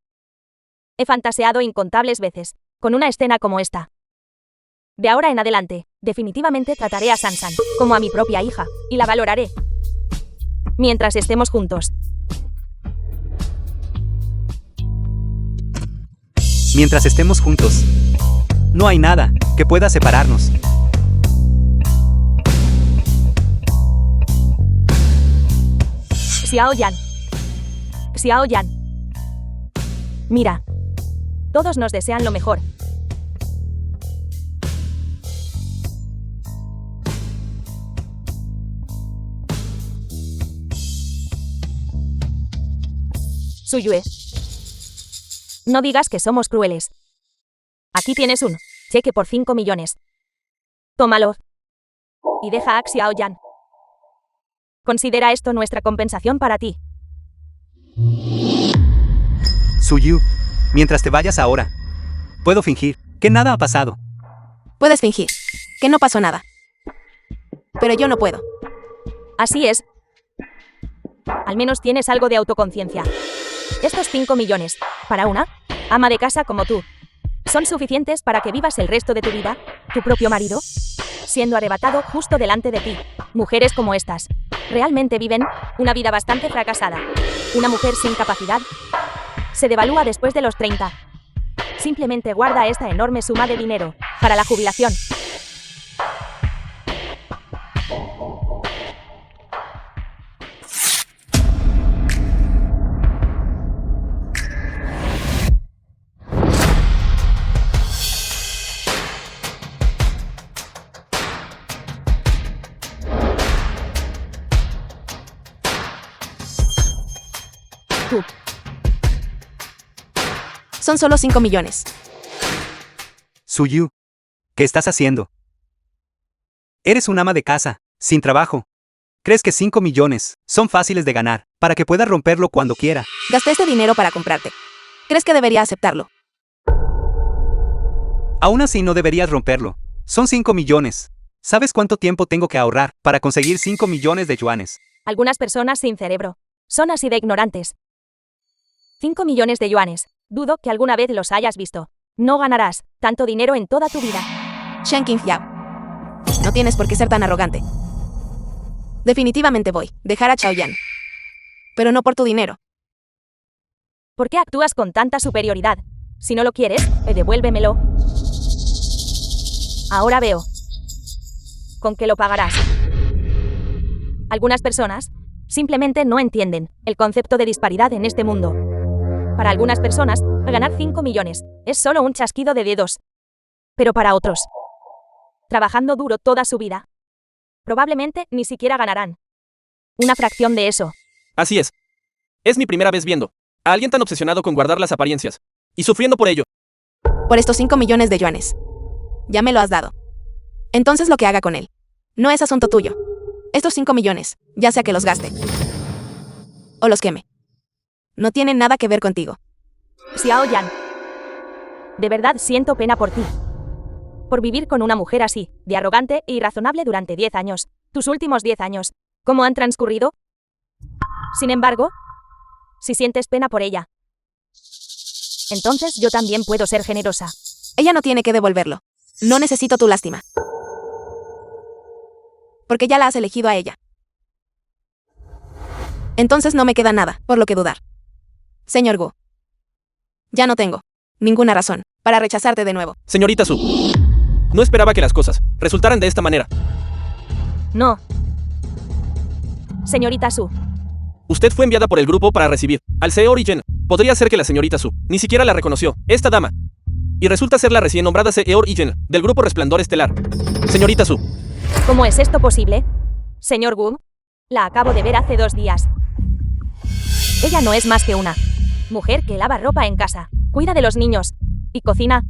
he fantaseado incontables veces con una escena como esta. De ahora en adelante, definitivamente trataré a Sansan como a mi propia hija, y la valoraré mientras estemos juntos. Mientras estemos juntos, no hay nada que pueda separarnos. Xiao Yan. Xiao Yan. Mira. Todos nos desean lo mejor. Suyue. No digas que somos crueles. Aquí tienes un cheque por 5 millones. Tómalo. Y deja a Xiao Yan. Considera esto nuestra compensación para ti. Suyu, mientras te vayas ahora, puedo fingir que nada ha pasado. Puedes fingir que no pasó nada. Pero yo no puedo. Así es. Al menos tienes algo de autoconciencia. Estos 5 millones, para una ama de casa como tú, ¿son suficientes para que vivas el resto de tu vida, tu propio marido, siendo arrebatado justo delante de ti? Mujeres como estas realmente viven una vida bastante fracasada. Una mujer sin capacidad se devalúa después de los 30. Simplemente guarda esta enorme suma de dinero para la jubilación. Tú. Son solo 5 millones. Suyu, ¿qué estás haciendo? Eres un ama de casa, sin trabajo. ¿Crees que 5 millones son fáciles de ganar, para que puedas romperlo cuando quiera? Gasté este dinero para comprarte. ¿Crees que debería aceptarlo? Aún así no deberías romperlo. Son 5 millones. ¿Sabes cuánto tiempo tengo que ahorrar para conseguir 5 millones de yuanes? Algunas personas sin cerebro son así de ignorantes. 5 millones de yuanes. Dudo que alguna vez los hayas visto. No ganarás tanto dinero en toda tu vida. Shen Qingjiao. No tienes por qué ser tan arrogante. Definitivamente voy a dejar a Chao Yan. Pero no por tu dinero. ¿Por qué actúas con tanta superioridad? Si no lo quieres, devuélvemelo. Ahora veo con qué lo pagarás. Algunas personas simplemente no entienden el concepto de disparidad en este mundo. Para algunas personas, ganar 5 millones es solo un chasquido de dedos. Pero para otros, trabajando duro toda su vida, probablemente ni siquiera ganarán una fracción de eso. Así es. Es mi primera vez viendo a alguien tan obsesionado con guardar las apariencias y sufriendo por ello. Por estos 5 millones de yuanes. Ya me lo has dado. Entonces lo que haga con él. No es asunto tuyo. Estos 5 millones, ya sea que los gaste. O los queme. No tienen nada que ver contigo. Xiao Yan. De verdad siento pena por ti. Por vivir con una mujer así, de arrogante e irrazonable durante 10 años. Tus últimos 10 años. ¿Cómo han transcurrido? Sin embargo, si sientes pena por ella, entonces yo también puedo ser generosa. Ella no tiene que devolverlo. No necesito tu lástima. Porque ya la has elegido a ella. Entonces no me queda nada, por lo que dudar. Señor Gu. Ya no tengo ninguna razón para rechazarte de nuevo. Señorita Su. No esperaba que las cosas resultaran de esta manera. No. Señorita Su. Usted fue enviada por el grupo para recibir al CEO Origen. Podría ser que la señorita Su ni siquiera la reconoció, esta dama. Y resulta ser la recién nombrada CEO Origen del grupo Resplandor Estelar. Señorita Su. ¿Cómo es esto posible? Señor Gu, la acabo de ver hace 2 días. Ella no es más que una mujer que lava ropa en casa, cuida de los niños y cocina.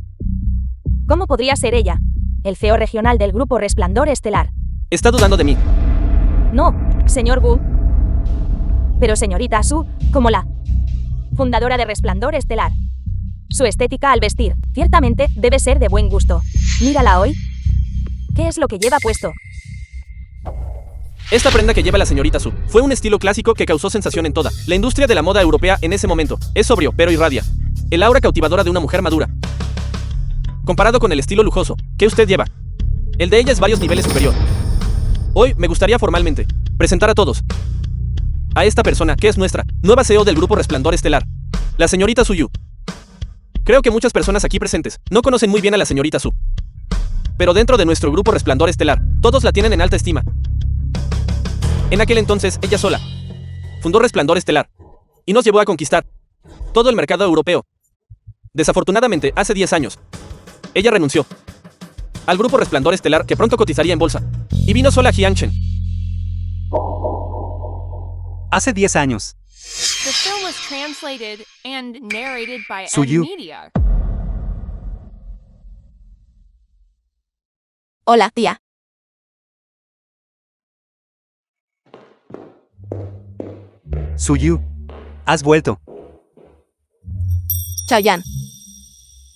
¿Cómo podría ser ella el CEO regional del grupo Resplandor Estelar? ¿Está dudando de mí? No, señor Gu. Pero señorita Su, como la fundadora de Resplandor Estelar. Su estética al vestir, ciertamente, debe ser de buen gusto. Mírala hoy. ¿Qué es lo que lleva puesto? Esta prenda que lleva la señorita Su fue un estilo clásico que causó sensación en toda la industria de la moda europea en ese momento. Es sobrio, pero irradia el aura cautivadora de una mujer madura. Comparado con el estilo lujoso que usted lleva, el de ella es varios niveles superior. Hoy me gustaría formalmente presentar a todos a esta persona que es nuestra nueva CEO del grupo Resplandor Estelar, la señorita Su Yu. Creo que muchas personas aquí presentes no conocen muy bien a la señorita Su. Pero dentro de nuestro grupo Resplandor Estelar, todos la tienen en alta estima. En aquel entonces, ella sola fundó Resplandor Estelar y nos llevó a conquistar todo el mercado europeo. Desafortunadamente, hace 10 años, ella renunció al grupo Resplandor Estelar que pronto cotizaría en bolsa y vino sola a Jiangchen. Hace 10 años. The film was translated and narrated by Su Yu. Media. Hola, tía. Su Yu. Has vuelto. Chao Yan.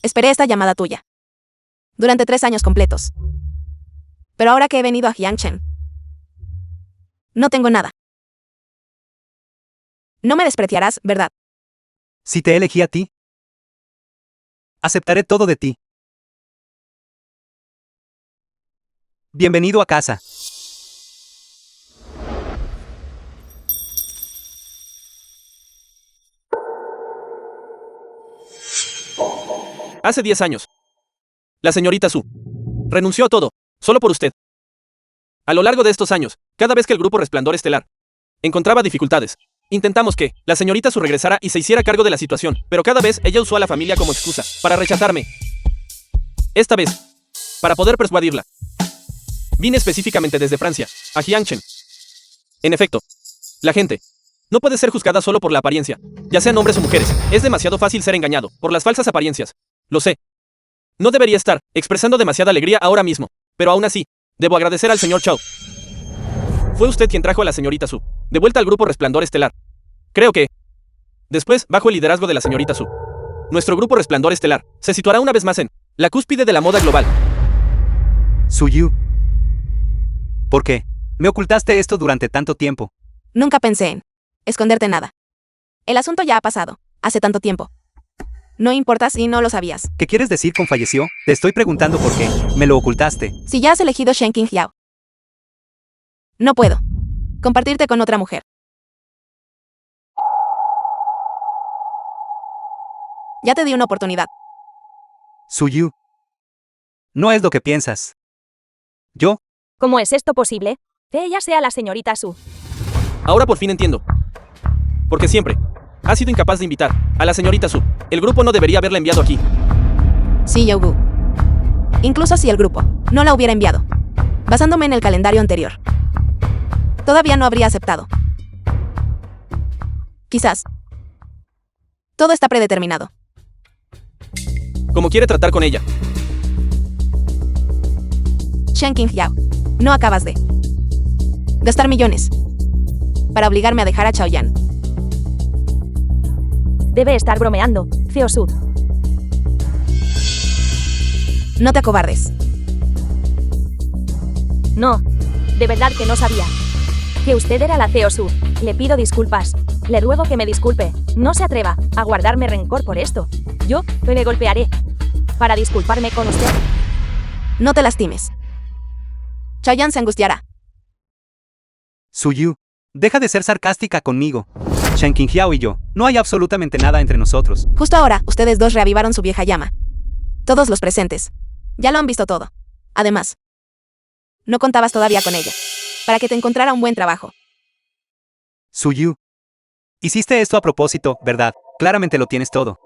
Esperé esta llamada tuya. Durante 3 años completos. Pero ahora que he venido a Jiangchen, no tengo nada. No me despreciarás, ¿verdad? Si te elegí a ti, aceptaré todo de ti. Bienvenido a casa. Hace 10 años, la señorita Su renunció a todo, solo por usted. A lo largo de estos años, cada vez que el grupo Resplandor Estelar encontraba dificultades, intentamos que la señorita Su regresara y se hiciera cargo de la situación, pero cada vez ella usó a la familia como excusa para rechazarme. Esta vez, para poder persuadirla, vine específicamente desde Francia, a Jiangchen. En efecto, la gente no puede ser juzgada solo por la apariencia, ya sean hombres o mujeres. Es demasiado fácil ser engañado por las falsas apariencias. Lo sé. No debería estar expresando demasiada alegría ahora mismo, pero aún así, debo agradecer al señor Chao. Fue usted quien trajo a la señorita Su de vuelta al grupo Resplandor Estelar. Creo que, después, bajo el liderazgo de la señorita Su, nuestro grupo Resplandor Estelar se situará una vez más en la cúspide de la moda global. Su Yu. ¿Por qué me ocultaste esto durante tanto tiempo? Nunca pensé en esconderte nada. El asunto ya ha pasado, hace tanto tiempo. No importa si no lo sabías. ¿Qué quieres decir con falleció? Te estoy preguntando por qué me lo ocultaste. Si ya has elegido Shen Qingjiao, no puedo compartirte con otra mujer. Ya te di una oportunidad. Su Yu. No es lo que piensas. Yo, ¿Cómo es esto posible? Que ella sea la señorita Su. Ahora por fin entiendo. Porque siempre ha sido incapaz de invitar a la señorita Su. El grupo no debería haberla enviado aquí. Sí, Yogu. Incluso si el grupo no la hubiera enviado, basándome en el calendario anterior, todavía no habría aceptado. Quizás. Todo está predeterminado. como quiere tratar con ella. Shen Qingyao, no acabas de gastar millones para obligarme a dejar a Chaoyan. Debe estar bromeando, Zheo Su. No te acobardes. No, de verdad que no sabía. Que usted era la Zheo Su. Le pido disculpas. Le ruego que me disculpe. No se atreva a guardarme rencor por esto. Yo le golpearé para disculparme con usted. No te lastimes. Chaoyan se angustiará. Suyu, deja de ser sarcástica conmigo. Shen Qingyao y yo, no hay absolutamente nada entre nosotros. Justo ahora, ustedes dos reavivaron su vieja llama. Todos los presentes ya lo han visto todo. Además, no contabas todavía con ella para que te encontrara un buen trabajo. Suyu, hiciste esto a propósito, ¿verdad? Claramente lo tienes todo.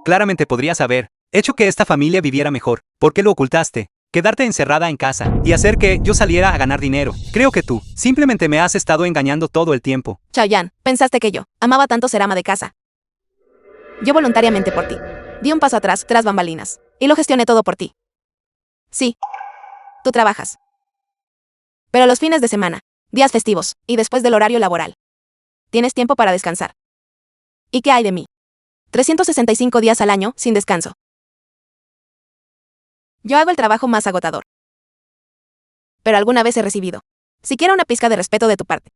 Claramente podrías haber hecho que esta familia viviera mejor. ¿Por qué lo ocultaste? Quedarte encerrada en casa y hacer que yo saliera a ganar dinero. Creo que tú simplemente me has estado engañando todo el tiempo. Chaoyan, pensaste que yo amaba tanto ser ama de casa. Yo voluntariamente por ti. Di un paso atrás, tras bambalinas, y lo gestioné todo por ti. Sí, tú trabajas. Pero los fines de semana, días festivos, y después del horario laboral, tienes tiempo para descansar. ¿Y qué hay de mí? 365 días al año, sin descanso. Yo hago el trabajo más agotador. Pero alguna vez he recibido siquiera una pizca de respeto de tu parte.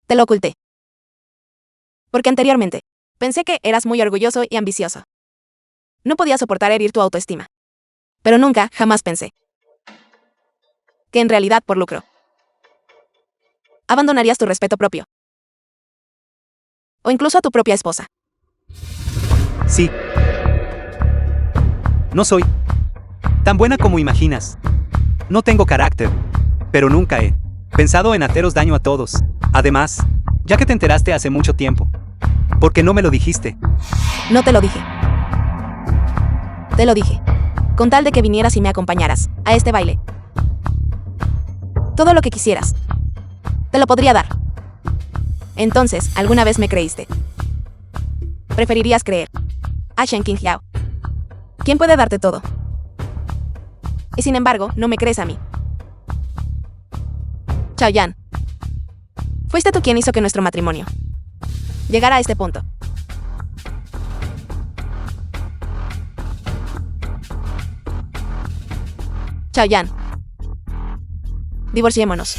Te lo oculté. Porque anteriormente, pensé que eras muy orgulloso y ambicioso. No podía soportar herir tu autoestima. Pero nunca, jamás pensé que en realidad por lucro abandonarías tu respeto propio. O incluso a tu propia esposa. Sí. No soy tan buena como imaginas. No tengo carácter, pero nunca he pensado en haceros daño a todos. Además, ya que te enteraste hace mucho tiempo, ¿por qué no me lo dijiste? No te lo dije. Te lo dije, con tal de que vinieras y me acompañaras a este baile. Todo lo que quisieras, te lo podría dar. Entonces, ¿alguna vez me creíste? Preferirías creer a Shen Qingyao, ¿quién puede darte todo? Y sin embargo, no me crees a mí. Chaoyan, fuiste tú quien hizo que nuestro matrimonio llegara a este punto. Chaoyan, divorciémonos.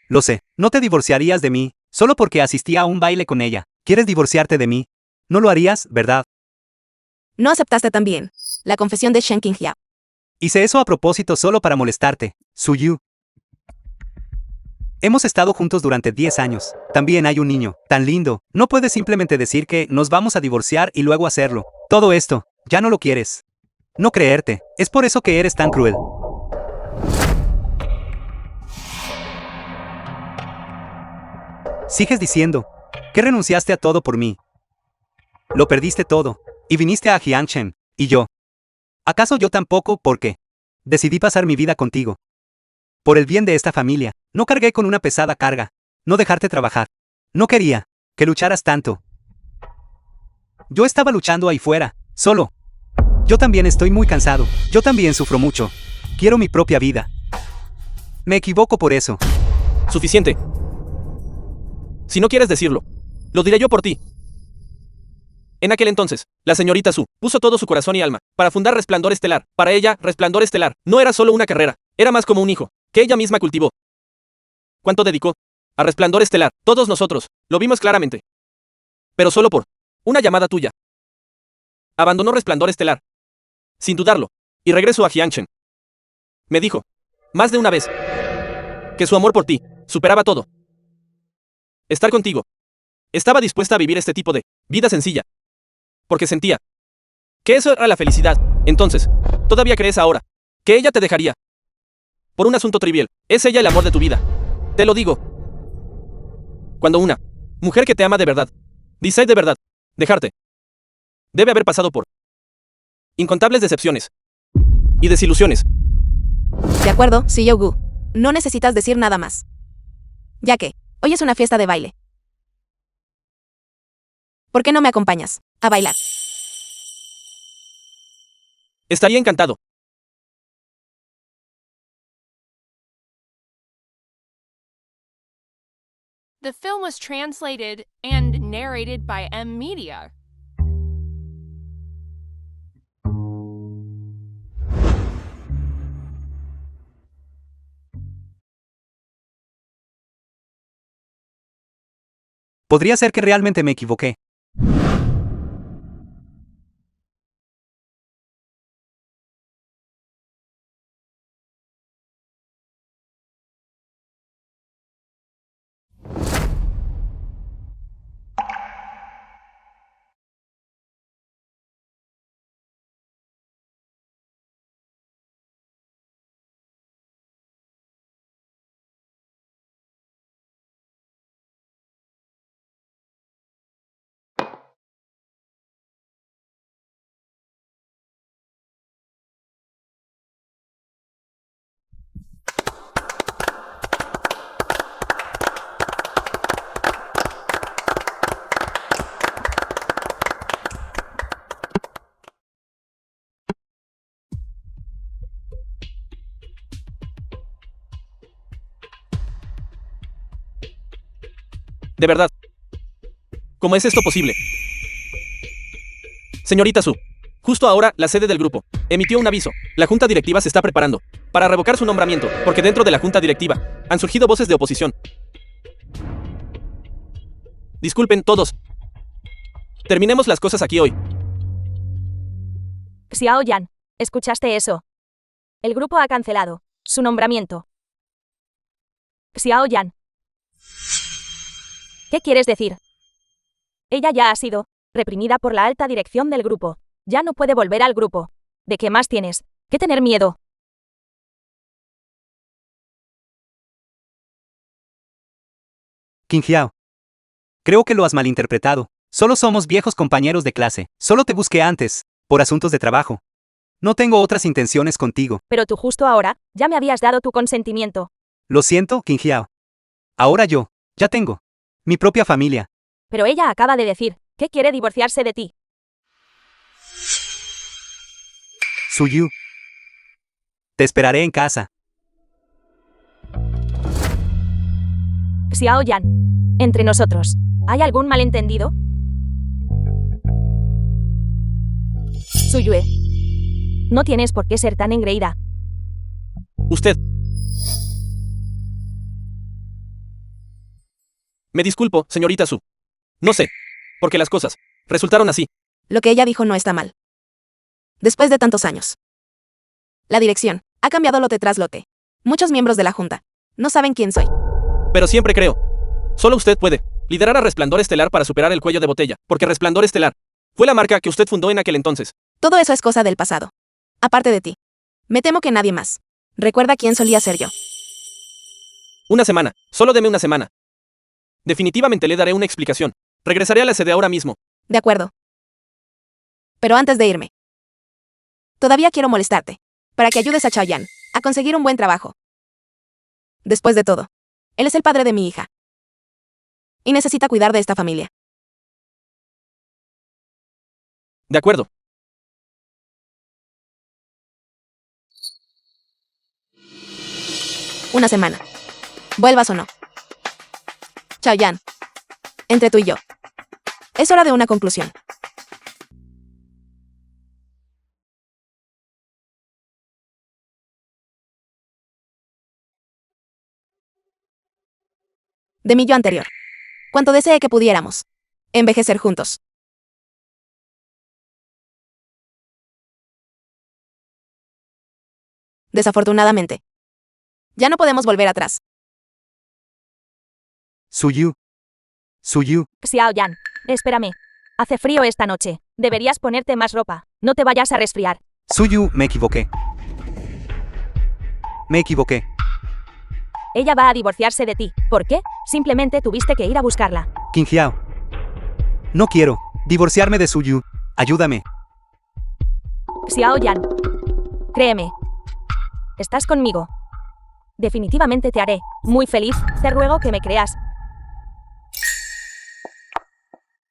Lo sé, no te divorciarías de mí, solo porque asistí a un baile con ella. ¿Quieres divorciarte de mí? No lo harías, ¿verdad? No aceptaste también la confesión de Shen Qingyao. Hice eso a propósito solo para molestarte, Suyu. Hemos estado juntos durante 10 años. También hay un niño, tan lindo. No puedes simplemente decir que nos vamos a divorciar y luego hacerlo. Todo esto, ya no lo quieres. No creerte, es por eso que eres tan cruel. Sigues diciendo que renunciaste a todo por mí. Lo perdiste todo, y viniste a Jiangchen, y yo. ¿Acaso yo tampoco? Porque decidí pasar mi vida contigo. Por el bien de esta familia, no cargué con una pesada carga. No dejarte trabajar. No quería que lucharas tanto. Yo estaba luchando ahí fuera, solo. Yo también estoy muy cansado. Yo también sufro mucho. Quiero mi propia vida. Me equivoco por eso. Suficiente. Si no quieres decirlo, lo diré yo por ti. En aquel entonces, la señorita Su puso todo su corazón y alma para fundar Resplandor Estelar. Para ella, Resplandor Estelar no era solo una carrera, era más como un hijo, que ella misma cultivó. ¿Cuánto dedicó a Resplandor Estelar? Todos nosotros lo vimos claramente. Pero solo por una llamada tuya. Abandonó Resplandor Estelar, sin dudarlo, y regresó a Jiangchen. Me dijo, más de una vez, que su amor por ti superaba todo. Estar contigo. Estaba dispuesta a vivir este tipo de vida sencilla. Porque sentía que eso era la felicidad. Entonces, ¿todavía crees ahora que ella te dejaría por un asunto trivial? Es ella el amor de tu vida. Te lo digo. Cuando una mujer que te ama de verdad dice de verdad dejarte, debe haber pasado por incontables decepciones y desilusiones. De acuerdo, Gu. No necesitas decir nada más. Ya que, hoy es una fiesta de baile. ¿Por qué no me acompañas a bailar? Estaría encantado. The film was translated and narrated by M Media. Podría ser que realmente me equivoqué. De verdad. ¿Cómo es esto posible? Señorita Su, justo ahora la sede del grupo emitió un aviso. La junta directiva se está preparando para revocar su nombramiento, porque dentro de la junta directiva han surgido voces de oposición. Disculpen todos. Terminemos las cosas aquí hoy. Xiao Yan, ¿escuchaste eso? El grupo ha cancelado su nombramiento. Xiao Yan. ¿Qué quieres decir? Ella ya ha sido reprimida por la alta dirección del grupo. Ya no puede volver al grupo. ¿De qué más tienes que tener miedo? Qin Jiao. Creo que lo has malinterpretado. Solo somos viejos compañeros de clase. Solo te busqué antes, por asuntos de trabajo. No tengo otras intenciones contigo. Pero tú justo ahora ya me habías dado tu consentimiento. Lo siento, Qin Jiao. Ahora yo, ya tengo mi propia familia. Pero ella acaba de decir que quiere divorciarse de ti. Suyu. Te esperaré en casa. Xiao Yan. Entre nosotros, ¿hay algún malentendido? Suyue. No tienes por qué ser tan engreída. Usted. Me disculpo, señorita Su. No sé, porque las cosas resultaron así. Lo que ella dijo no está mal. Después de tantos años. La dirección ha cambiado lote tras lote. Muchos miembros de la junta no saben quién soy. Pero siempre creo. Solo usted puede liderar a Resplandor Estelar para superar el cuello de botella, porque Resplandor Estelar fue la marca que usted fundó en aquel entonces. Todo eso es cosa del pasado. Aparte de ti. Me temo que nadie más recuerda quién solía ser yo. Una semana. Solo deme una semana. Definitivamente le daré una explicación. Regresaré a la sede ahora mismo. De acuerdo. Pero antes de irme, todavía quiero molestarte, para que ayudes a Chaoyan a conseguir un buen trabajo. Después de todo, él es el padre de mi hija. Y necesita cuidar de esta familia. De acuerdo. Una semana. Vuelvas o no. Chaoyan. Entre tú y yo. Es hora de una conclusión. De mi yo anterior. Cuanto desee que pudiéramos envejecer juntos. Desafortunadamente, ya no podemos volver atrás. Suyu. Suyu. Xiao Yan, espérame. Hace frío esta noche. Deberías ponerte más ropa. No te vayas a resfriar. Suyu, me equivoqué. Me equivoqué. Ella va a divorciarse de ti. ¿Por qué? Simplemente tuviste que ir a buscarla. Qin Jiao. No quiero divorciarme de Suyu. Ayúdame. Xiao Yan. Créeme. Estás conmigo. Definitivamente te haré muy feliz. Te ruego que me creas.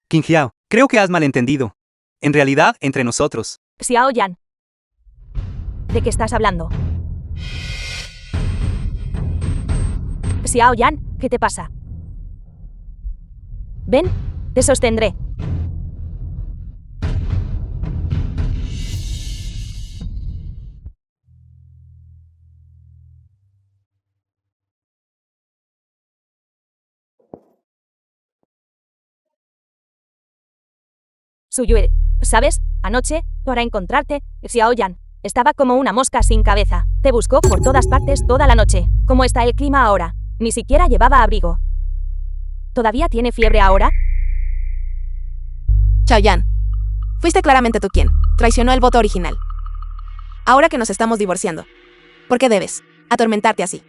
Qin Jiao, Creo que has malentendido. En realidad, entre nosotros. Xiao Yan. ¿De qué estás hablando? Xiao Yan, ¿qué te pasa? Ven, te sostendré. Suyue, ¿sabes? Anoche, para encontrarte, Xiao Yan estaba como una mosca sin cabeza. Te buscó por todas partes toda la noche. ¿Cómo está el clima ahora? Ni siquiera llevaba abrigo. ¿Todavía tiene fiebre ahora? Chaoyan. Fuiste claramente tú quien traicionó el voto original. Ahora que nos estamos divorciando, ¿por qué debes atormentarte así?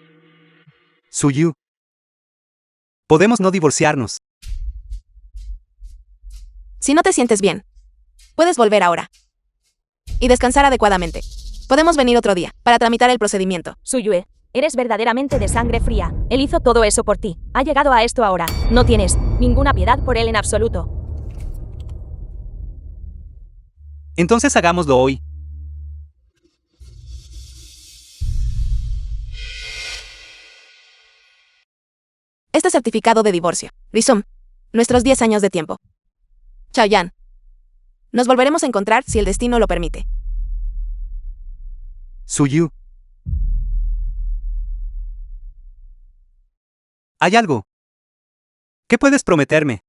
Suyu. Podemos no divorciarnos. Si no te sientes bien, puedes volver ahora. Y descansar adecuadamente. Podemos venir otro día para tramitar el procedimiento. Suyue, eres verdaderamente de sangre fría. Él hizo todo eso por ti. Ha llegado a esto ahora. No tienes ninguna piedad por él en absoluto. Entonces hagámoslo hoy. Este certificado de divorcio. Rizum. Nuestros 10 años de tiempo. Chaoyan. Nos volveremos a encontrar si el destino lo permite. Suyu. ¿Hay algo? ¿Qué puedes prometerme?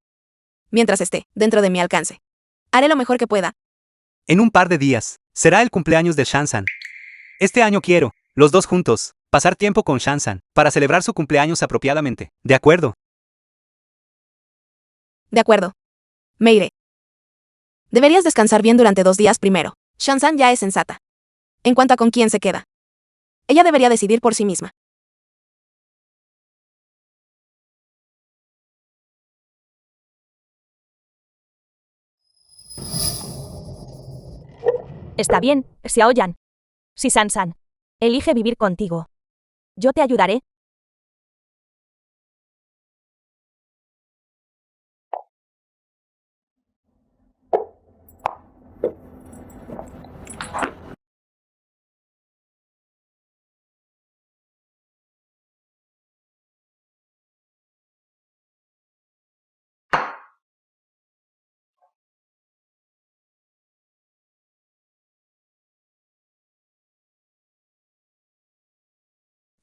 Mientras esté dentro de mi alcance. Haré lo mejor que pueda. En un par de días, será el cumpleaños de Shansan. Este año quiero, los dos juntos, pasar tiempo con Shansan, para celebrar su cumpleaños apropiadamente. ¿De acuerdo? De acuerdo. Me iré. Deberías descansar bien durante 2 días primero. Shansan ya es sensata. En cuanto a con quién se queda. Ella debería decidir por sí misma. Está bien, Xiao Yan. Si Sansan elige vivir contigo, yo te ayudaré.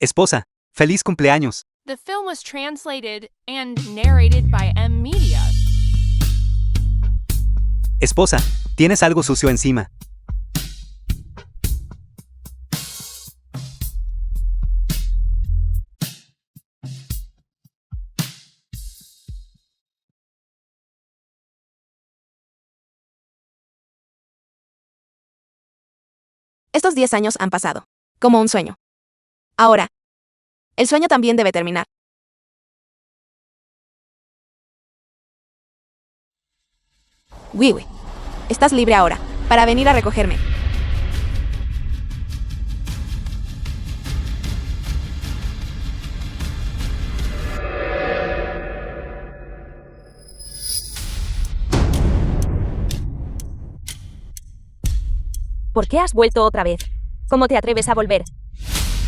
Esposa, feliz cumpleaños. The film was translated and narrated by M Media. Esposa, tienes algo sucio encima. Estos 10 años han pasado. Como un sueño. Ahora. El sueño también debe terminar. Wiwi. Estás libre ahora, para venir a recogerme. ¿Por qué has vuelto otra vez? ¿Cómo te atreves a volver?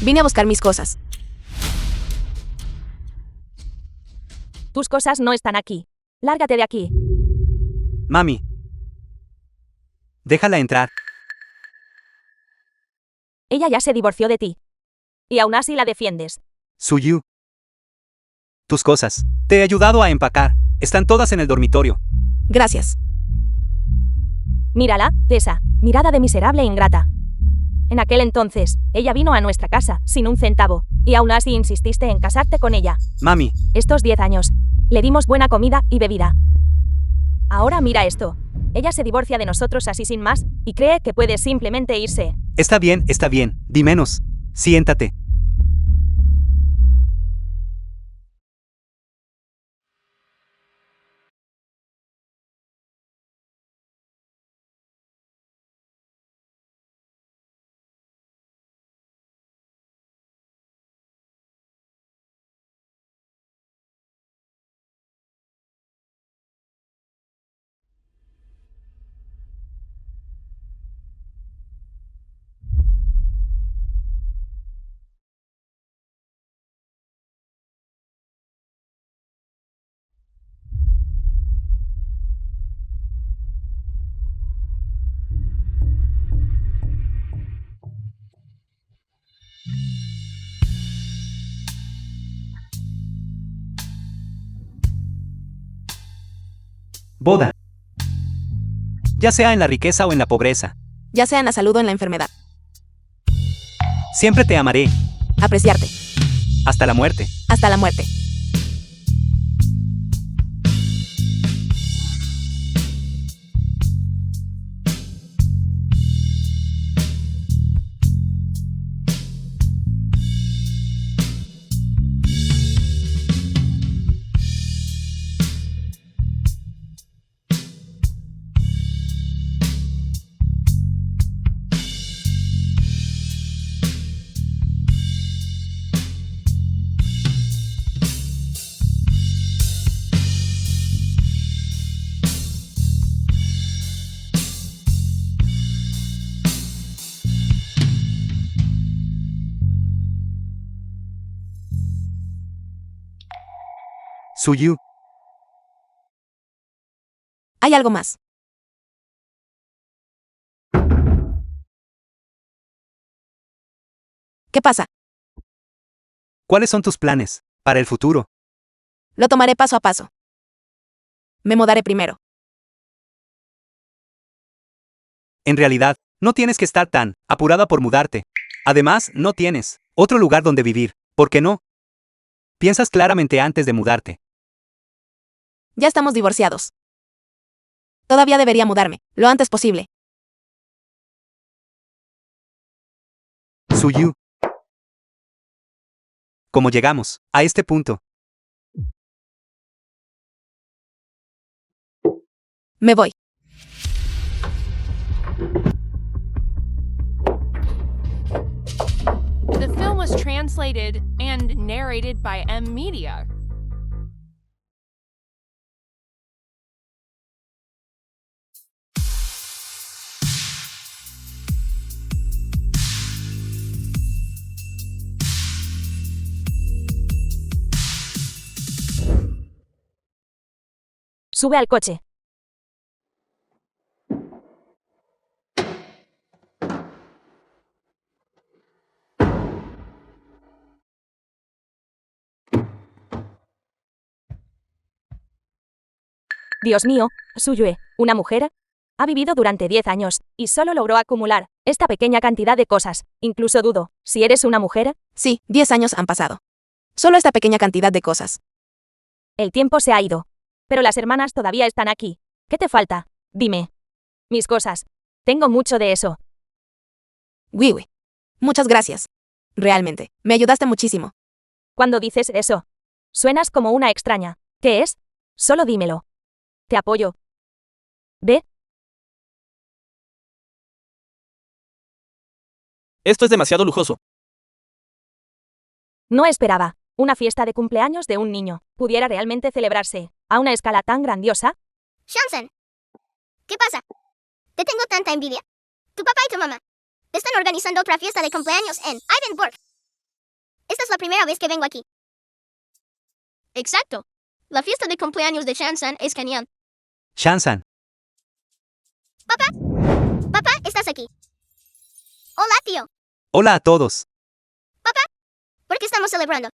Vine a buscar mis cosas. Tus cosas no están aquí. Lárgate de aquí. Mami. Déjala entrar. Ella ya se divorció de ti. Y aún así la defiendes. Suyu. Tus cosas. Te he ayudado a empacar. Están todas en el dormitorio. Gracias. Mírala, Tessa. Mirada de miserable e ingrata. En aquel entonces, ella vino a nuestra casa, sin un centavo. Y aún así insististe en casarte con ella. Mami. Estos 10 años. Le dimos buena comida y bebida. Ahora mira esto. Ella se divorcia de nosotros así sin más, y cree que puede simplemente irse. Está bien, está bien. Di menos. Siéntate. Boda. Ya sea en la riqueza o en la pobreza, Ya sea en la salud o en la enfermedad. siempre te amaré, Apreciarte. hasta la muerte. Hasta la muerte. Suyu. Hay algo más. ¿Qué pasa? ¿Cuáles son tus planes para el futuro? Lo tomaré paso a paso. Me mudaré primero. En realidad, no tienes que estar tan apurada por mudarte. Además, no tienes otro lugar donde vivir. ¿Por qué no? Piensas claramente antes de mudarte. Ya estamos divorciados. Todavía debería mudarme, lo antes posible. Suyu. ¿Cómo llegamos a este punto? Me voy. The film was translated and narrated by M Media. Sube al coche. Dios mío, Suyue, una mujer, ha vivido durante 10 años, y solo logró acumular esta pequeña cantidad de cosas. Incluso dudo, si eres una mujer, Sí, 10 años han pasado. Solo esta pequeña cantidad de cosas. el tiempo se ha ido. Pero las hermanas todavía están aquí. ¿Qué te falta? Dime. Mis cosas. Tengo mucho de eso. Wiwi. Muchas gracias. Realmente, me ayudaste muchísimo. Cuando dices eso, suenas como una extraña. ¿Qué es? Solo dímelo. Te apoyo. ¿Ve? Esto es demasiado lujoso. No esperaba. Una fiesta de cumpleaños de un niño pudiera realmente celebrarse a una escala tan grandiosa. Shansan. ¿Qué pasa? Te tengo tanta envidia. Tu papá y tu mamá están organizando otra fiesta de cumpleaños en Ivanburg. Esta es la primera vez que vengo aquí. Exacto. La fiesta de cumpleaños de Shansan es genial. Shansan. Papá, ¿estás aquí? Hola, tío. Hola a todos. ¿Por qué estamos celebrando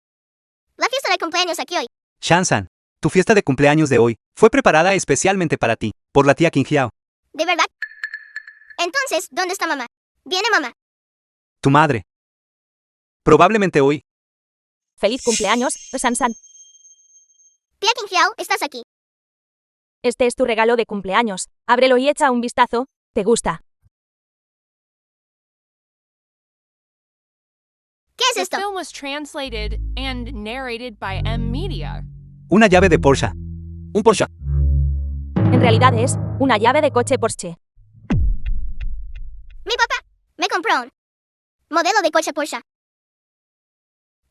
la fiesta de cumpleaños aquí hoy? Shansan. Tu fiesta de cumpleaños de hoy fue preparada especialmente para ti, por la tía Qingjiao, ¿De verdad? Entonces, ¿dónde está mamá? ¿Viene mamá? tu madre. Probablemente hoy. Feliz cumpleaños, Sansan. Tía Qingjiao, ¿estás aquí? Este es tu regalo de cumpleaños. Ábrelo y echa un vistazo. ¿Te gusta? ¿Qué es The esto? film was translated and narrated by M Media. Una llave de Porsche. Un Porsche. En realidad es una llave de coche Porsche. Mi papá me compró un modelo de coche Porsche.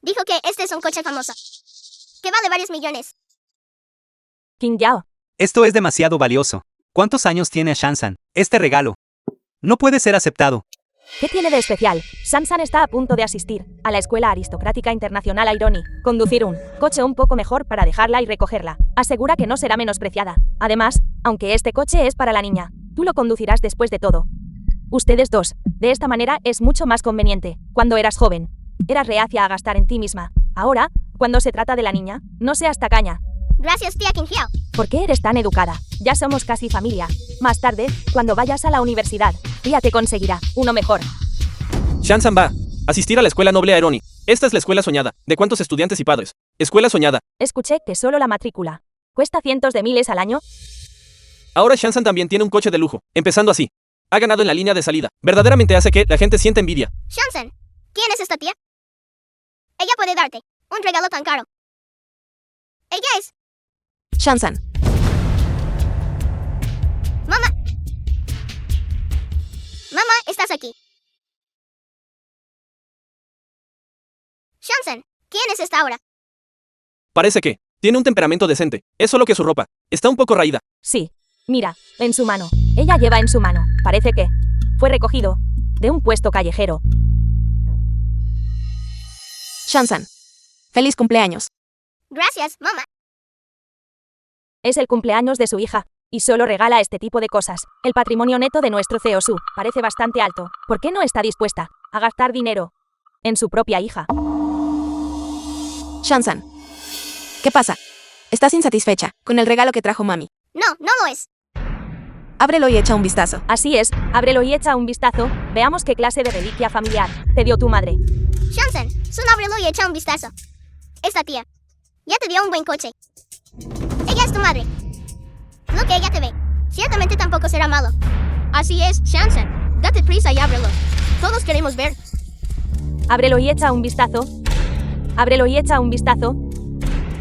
Dijo que este es un coche famoso, que vale varios millones. King Yao. Esto es demasiado valioso. ¿Cuántos años tiene Shansan? Este regalo no puede ser aceptado. ¿Qué tiene de especial? Sansan está a punto de asistir a la Escuela Aristocrática Internacional Ironi. Conducir un coche un poco mejor para dejarla y recogerla. Asegura que no será menospreciada. Además, aunque este coche es para la niña, tú lo conducirás después de todo. Ustedes dos. De esta manera es mucho más conveniente. Cuando eras joven, eras reacia a gastar en ti misma. Ahora, cuando se trata de la niña, no seas tacaña. Gracias, tía King Hiao. ¿Por qué eres tan educada? Ya somos casi familia. Más tarde, cuando vayas a la universidad, tía te conseguirá uno mejor. Shansan va. Asistir a la escuela noble Aeroni. Esta es la escuela soñada. ¿De cuántos estudiantes y padres? Escuela soñada. Escuché que solo la matrícula cuesta cientos de miles al año. Ahora Shansan también tiene un coche de lujo. Empezando así. Ha ganado en la línea de salida. Verdaderamente hace que la gente sienta envidia. Shansan, ¿quién es esta tía? Ella puede darte un regalo tan caro. Ella es Shansan. Mamá. Mamá, ¿estás aquí? Shansan, ¿quién es esta ahora? Parece que tiene un temperamento decente. Es solo que su ropa está un poco raída. Sí. Mira, en su mano. Ella lleva en su mano. Parece que fue recogido de un puesto callejero. Shansan. Feliz cumpleaños. Gracias, mamá. Es el cumpleaños de su hija, y solo regala este tipo de cosas. El patrimonio neto de nuestro CEO Su parece bastante alto. ¿Por qué no está dispuesta a gastar dinero en su propia hija? Shansan. ¿Qué pasa? ¿Estás insatisfecha con el regalo que trajo mami? No, no lo es. Ábrelo y echa un vistazo. Así es, ábrelo y echa un vistazo. Veamos qué clase de reliquia familiar te dio tu madre. Shansan, solo ábrelo y echa un vistazo. Esta tía ya te dio un buen coche. Ella es tu madre. Lo que ella te ve, ciertamente tampoco será malo. Así es, Shansan. Date prisa y ábrelo. Todos queremos ver. Ábrelo y echa un vistazo. Ábrelo y echa un vistazo.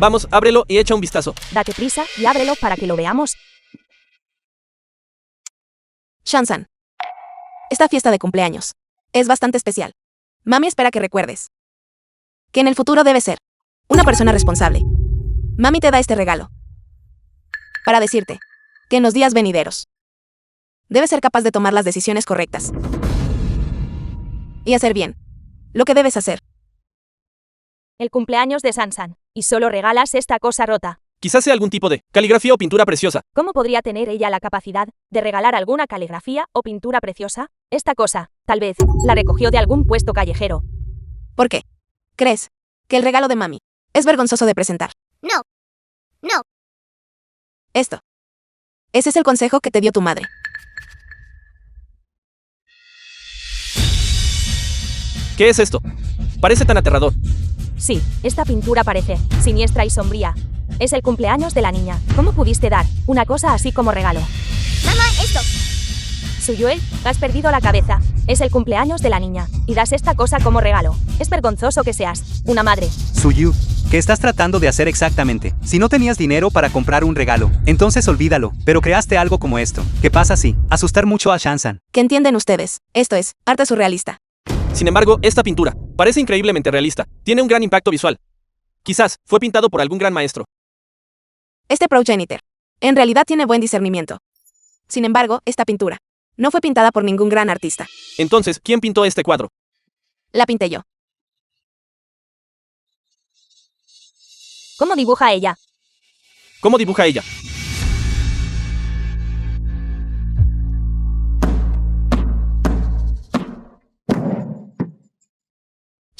Vamos, ábrelo y echa un vistazo. Date prisa y ábrelo para que lo veamos. Shansan. Esta fiesta de cumpleaños es bastante especial. Mami espera que recuerdes que en el futuro debes ser una persona responsable. Mami te da este regalo para decirte que en los días venideros debes ser capaz de tomar las decisiones correctas y hacer bien lo que debes hacer. El cumpleaños de Sansan, y solo regalas esta cosa rota. Quizás sea algún tipo de caligrafía o pintura preciosa. ¿Cómo podría tener ella la capacidad de regalar alguna caligrafía o pintura preciosa? Esta cosa, tal vez, la recogió de algún puesto callejero. ¿Por qué crees que el regalo de mami es vergonzoso de presentar? No. No. Esto. Ese es el consejo que te dio tu madre. ¿Qué es esto? Parece tan aterrador. Sí, esta pintura parece siniestra y sombría. Es el cumpleaños de la niña. ¿Cómo pudiste dar una cosa así como regalo? Mamá, esto. Suyuel, has perdido la cabeza. Es el cumpleaños de la niña, y das esta cosa como regalo. Es vergonzoso que seas una madre. Suyu, ¿qué estás tratando de hacer exactamente? Si no tenías dinero para comprar un regalo, entonces olvídalo, pero creaste algo como esto. ¿Qué pasa si asustar mucho a Shansan? ¿Qué entienden ustedes? Esto es arte surrealista. Sin embargo, esta pintura parece increíblemente realista. Tiene un gran impacto visual. Quizás fue pintado por algún gran maestro. Este progenitor en realidad tiene buen discernimiento. Sin embargo, esta pintura no fue pintada por ningún gran artista. Entonces, ¿quién pintó este cuadro? La pinté yo. ¿Cómo dibuja ella? ¿Cómo dibuja ella?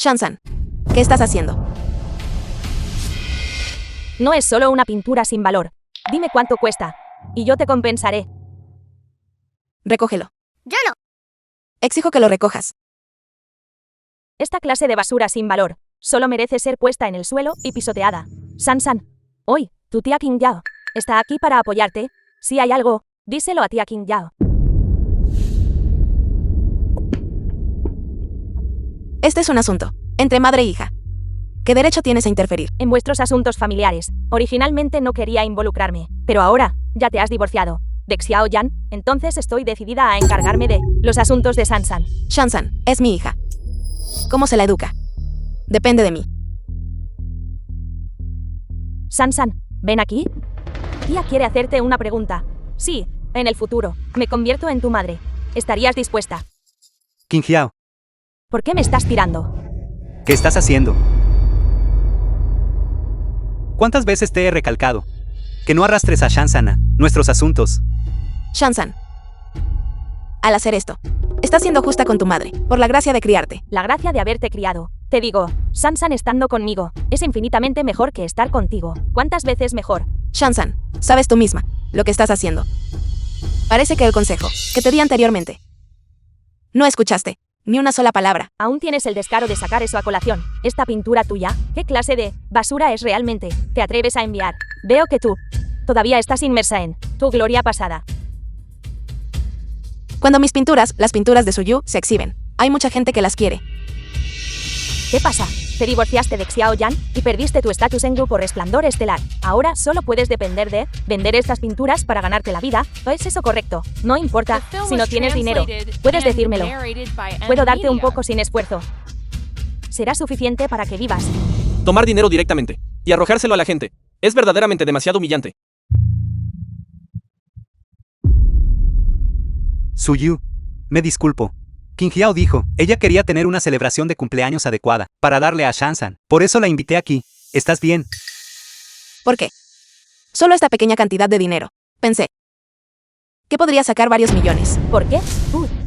Shansan, ¿qué estás haciendo? No es solo una pintura sin valor. Dime cuánto cuesta, y yo te compensaré. Recógelo. Yo no. Exijo que lo recojas. Esta clase de basura sin valor solo merece ser puesta en el suelo y pisoteada. Sansan. Hoy, tu tía King Yao está aquí para apoyarte. Si hay algo, díselo a tía King Yao. Este es un asunto entre madre e hija. ¿Qué derecho tienes a interferir? En vuestros asuntos familiares. Originalmente no quería involucrarme, pero ahora, ya te has divorciado de Xiao Yan, entonces estoy decidida a encargarme de los asuntos de Sansan. Shansan es mi hija. ¿Cómo se la educa? Depende de mí. Sansan, ven aquí. Tía quiere hacerte una pregunta. Sí, en el futuro, me convierto en tu madre. ¿Estarías dispuesta? King Hiao, ¿Por qué me estás tirando? ¿qué estás haciendo? ¿Cuántas veces te he recalcado que no arrastres a Shansan a nuestros asuntos? Shansan. Al hacer esto, estás siendo justa con tu madre, por la gracia de criarte. La gracia de haberte criado. Te digo, Sansan estando conmigo es infinitamente mejor que estar contigo. ¿Cuántas veces mejor? Shansan, sabes tú misma lo que estás haciendo. Parece que el consejo que te di anteriormente. No escuchaste ni una sola palabra. Aún tienes el descaro de sacar eso a colación. ¿Esta pintura tuya? ¿Qué clase de basura es realmente? ¿Te atreves a enviar? Veo que tú todavía estás inmersa en tu gloria pasada. Cuando las pinturas de Suyu, se exhiben, hay mucha gente que las quiere. ¿Qué pasa? Te divorciaste de Xiao Yan y perdiste tu estatus en Grupo Resplandor Estelar. Ahora solo puedes depender de vender estas pinturas para ganarte la vida. ¿O es eso correcto? No importa si no tienes dinero. Puedes decírmelo. Puedo darte un poco sin esfuerzo. Será suficiente para que vivas. Tomar dinero directamente y arrojárselo a la gente es verdaderamente demasiado humillante. Suyu, me disculpo. King Hiao dijo, ella quería tener una celebración de cumpleaños adecuada para darle a Shansan. Por eso la invité aquí. ¿Estás bien? ¿Por qué? Solo esta pequeña cantidad de dinero. Pensé que podría sacar varios millones. ¿Por qué?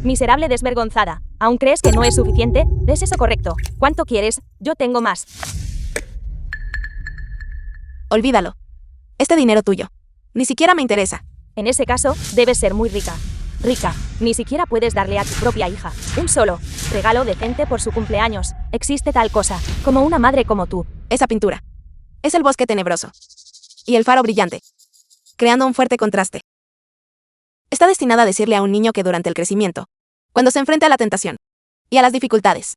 Miserable desvergonzada. ¿Aún crees que no es suficiente? ¿Es eso correcto? ¿Cuánto quieres? Yo tengo más. Olvídalo. Este dinero tuyo ni siquiera me interesa. En ese caso, debes ser muy rica. Rica, ni siquiera puedes darle a tu propia hija un solo regalo decente por su cumpleaños. ¿Existe tal cosa como una madre como tú? Esa pintura es el bosque tenebroso y el faro brillante, creando un fuerte contraste. Está destinada a decirle a un niño que durante el crecimiento, cuando se enfrenta a la tentación y a las dificultades,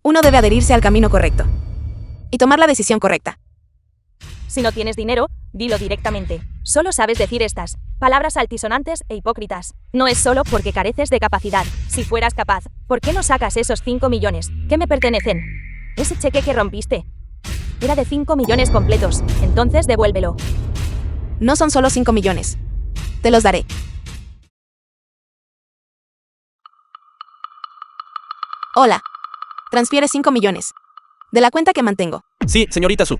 uno debe adherirse al camino correcto y tomar la decisión correcta. Si no tienes dinero, dilo directamente. Solo sabes decir estas palabras altisonantes e hipócritas. No es solo porque careces de capacidad. Si fueras capaz, ¿por qué no sacas esos 5 millones que me pertenecen? Ese cheque que rompiste era de 5 millones completos. Entonces devuélvelo. No son solo 5 millones. Te los daré. Hola. Transfiere 5 millones de la cuenta que mantengo. Sí, señorita Su.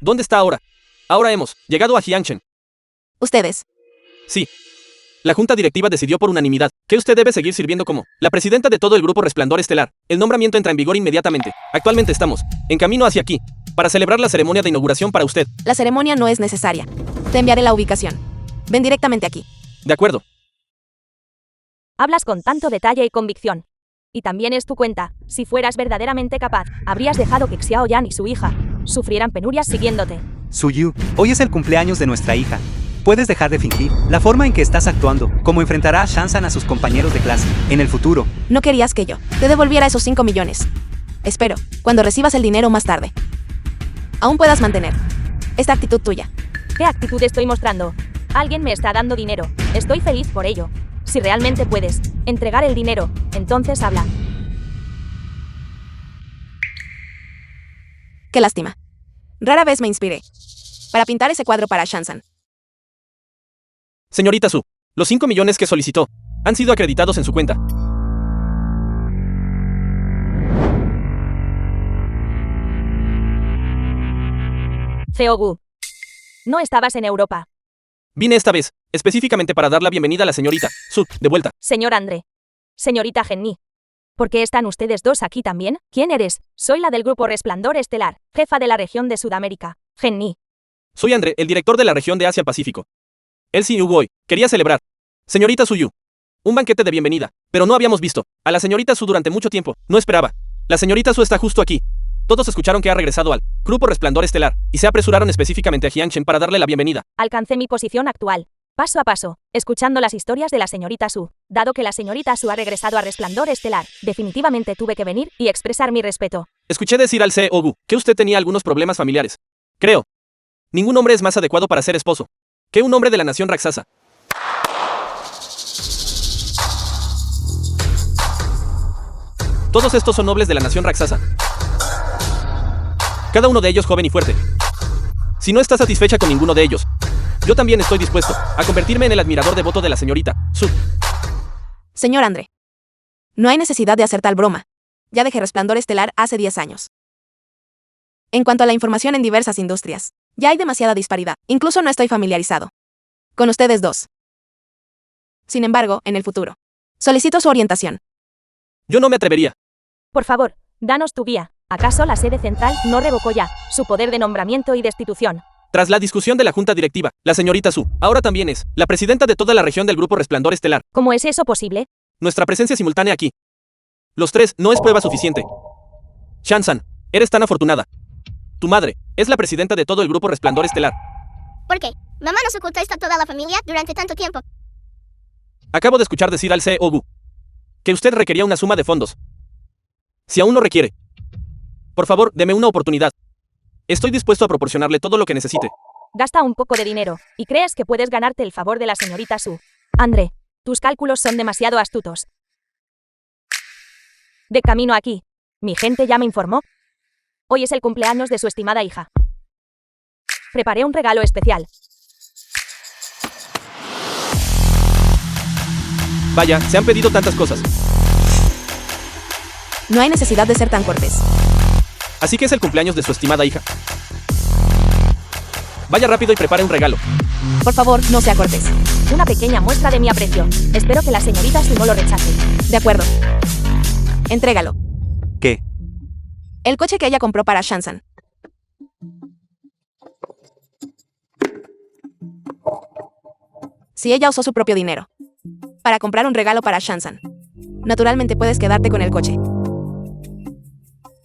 ¿Dónde está ahora? Ahora hemos llegado a Jiangchen. Ustedes. Sí. La junta directiva decidió por unanimidad que usted debe seguir sirviendo como la presidenta de todo el Grupo Resplandor Estelar. El nombramiento entra en vigor inmediatamente. Actualmente estamos en camino hacia aquí para celebrar la ceremonia de inauguración para usted. La ceremonia no es necesaria. Te enviaré la ubicación. Ven directamente aquí. De acuerdo. Hablas con tanto detalle y convicción. Y también es tu cuenta. Si fueras verdaderamente capaz, habrías dejado que Xiao Yan y su hija sufrieran penurias siguiéndote. Suyu, hoy es el cumpleaños de nuestra hija. Puedes dejar de fingir la forma en que estás actuando, como enfrentará a Shansan a sus compañeros de clase en el futuro. No querías que yo te devolviera esos 5 millones. Espero, cuando recibas el dinero más tarde, aún puedas mantener esta actitud tuya. ¿Qué actitud estoy mostrando? Alguien me está dando dinero. Estoy feliz por ello. Si realmente puedes entregar el dinero, entonces habla. Qué lástima. Rara vez me inspiré para pintar ese cuadro para Shansan. Señorita Su, los 5 millones que solicitó han sido acreditados en su cuenta. Zeogu. No estabas en Europa. Vine esta vez, específicamente para dar la bienvenida a la señorita Su, de vuelta. Señor André. Señorita Genni. ¿Por qué están ustedes dos aquí también? ¿Quién eres? Soy la del Grupo Resplandor Estelar, jefa de la región de Sudamérica. Genni. Soy André, el director de la región de Asia-Pacífico. El Siu Boy quería celebrar. Señorita Suyu. Un banquete de bienvenida, pero no habíamos visto a la señorita Su durante mucho tiempo. No esperaba. La señorita Su está justo aquí. Todos escucharon que ha regresado al Grupo Resplandor Estelar y se apresuraron específicamente a Jiangchen para darle la bienvenida. Alcancé mi posición actual, paso a paso, escuchando las historias de la señorita Su. Dado que la señorita Su ha regresado a Resplandor Estelar, definitivamente tuve que venir y expresar mi respeto. Escuché decir al Ogu que usted tenía algunos problemas familiares. Creo. Ningún hombre es más adecuado para ser esposo que un hombre de la nación Raksasa. Todos estos son nobles de la nación Raksasa. Cada uno de ellos joven y fuerte. Si no está satisfecha con ninguno de ellos, yo también estoy dispuesto a convertirme en el admirador devoto de la señorita Su. Señor André. No hay necesidad de hacer tal broma. Ya dejé Resplandor Estelar hace 10 años. En cuanto a la información en diversas industrias, ya hay demasiada disparidad. Incluso no estoy familiarizado con ustedes dos. Sin embargo, en el futuro, solicito su orientación. Yo no me atrevería. Por favor, Danos tu guía. ¿Acaso la sede central no revocó ya su poder de nombramiento y destitución? Tras la discusión de la junta directiva, la señorita Su ahora también es la presidenta de toda la región del Grupo Resplandor Estelar. ¿Cómo es eso posible? Nuestra presencia simultánea aquí. Los tres no es prueba suficiente. Shan-san, eres tan afortunada. Tu madre es la presidenta de todo el Grupo Resplandor Estelar. ¿Por qué? Mamá nos ocultó esto a toda la familia durante tanto tiempo. Acabo de escuchar decir al CEO que usted requería una suma de fondos. Si aún no requiere, por favor, deme una oportunidad. Estoy dispuesto a proporcionarle todo lo que necesite. Gasta un poco de dinero, y crees que puedes ganarte el favor de la señorita Su. André, tus cálculos son demasiado astutos. De camino aquí, mi gente ya me informó. Hoy es el cumpleaños de su estimada hija. Preparé un regalo especial. Vaya, se han pedido tantas cosas. No hay necesidad de ser tan cortés. Así que es el cumpleaños de su estimada hija. Vaya rápido y prepare un regalo. Por favor, no sea cortés. Una pequeña muestra de mi aprecio. Espero que la señorita Su no lo rechace. De acuerdo. Entrégalo. ¿Qué? El coche que ella compró para Shan-san. Si ella usó su propio dinero para comprar un regalo para Shan-san, naturalmente puedes quedarte con el coche.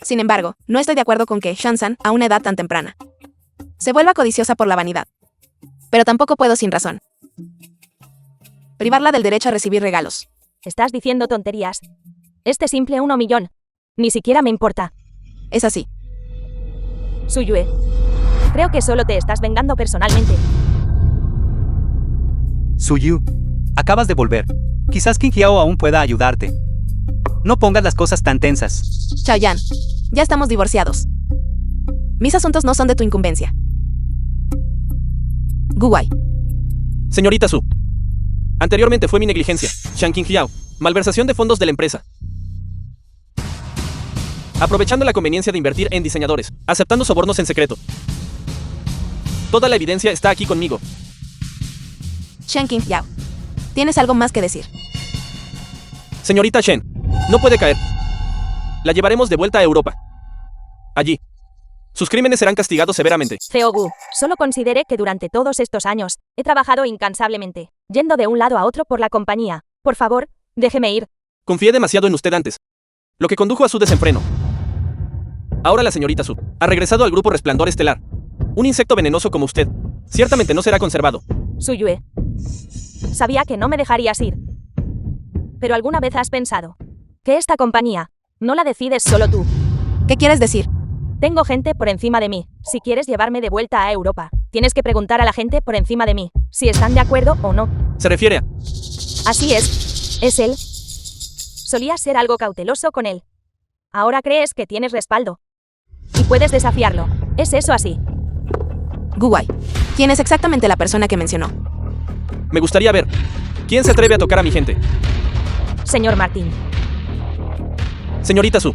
Sin embargo, no estoy de acuerdo con que Shan-san, a una edad tan temprana, se vuelva codiciosa por la vanidad. Pero tampoco puedo sin razón privarla del derecho a recibir regalos. Estás diciendo tonterías. Este simple 1 millón. Ni siquiera me importa. Es así. Suyue. Creo que solo te estás vengando personalmente. Suyu, acabas de volver. Quizás King Hiao aún pueda ayudarte. No pongas las cosas tan tensas. Chaoyan, ya estamos divorciados. Mis asuntos no son de tu incumbencia. Guwai, Señorita Su. Anteriormente fue mi negligencia. Shan King Hiao. Malversación de fondos de la empresa. Aprovechando la conveniencia de invertir en diseñadores. Aceptando sobornos en secreto. Toda la evidencia está aquí conmigo. Shen King Yao. ¿Tienes algo más que decir? Señorita Shen. No puede caer. La llevaremos de vuelta a Europa. Allí. Sus crímenes serán castigados severamente. Gu, solo considere que durante todos estos años he trabajado incansablemente, yendo de un lado a otro por la compañía. Por favor, déjeme ir. Confié demasiado en usted antes, lo que condujo a su desenfreno. Ahora la señorita Su ha regresado al Grupo Resplandor Estelar. Un insecto venenoso como usted ciertamente no será conservado. Suyue. Sabía que no me dejarías ir. Pero ¿alguna vez has pensado que esta compañía no la decides solo tú? ¿Qué quieres decir? Tengo gente por encima de mí. Si quieres llevarme de vuelta a Europa, tienes que preguntar a la gente por encima de mí si están de acuerdo o no. Se refiere a... Así es él. Solías ser algo cauteloso con él. Ahora crees que tienes respaldo. Y puedes desafiarlo. ¿Es eso así? Guwai, ¿quién es exactamente la persona que mencionó? Me gustaría ver. ¿Quién se atreve a tocar a mi gente? Señor Martín. Señorita Su.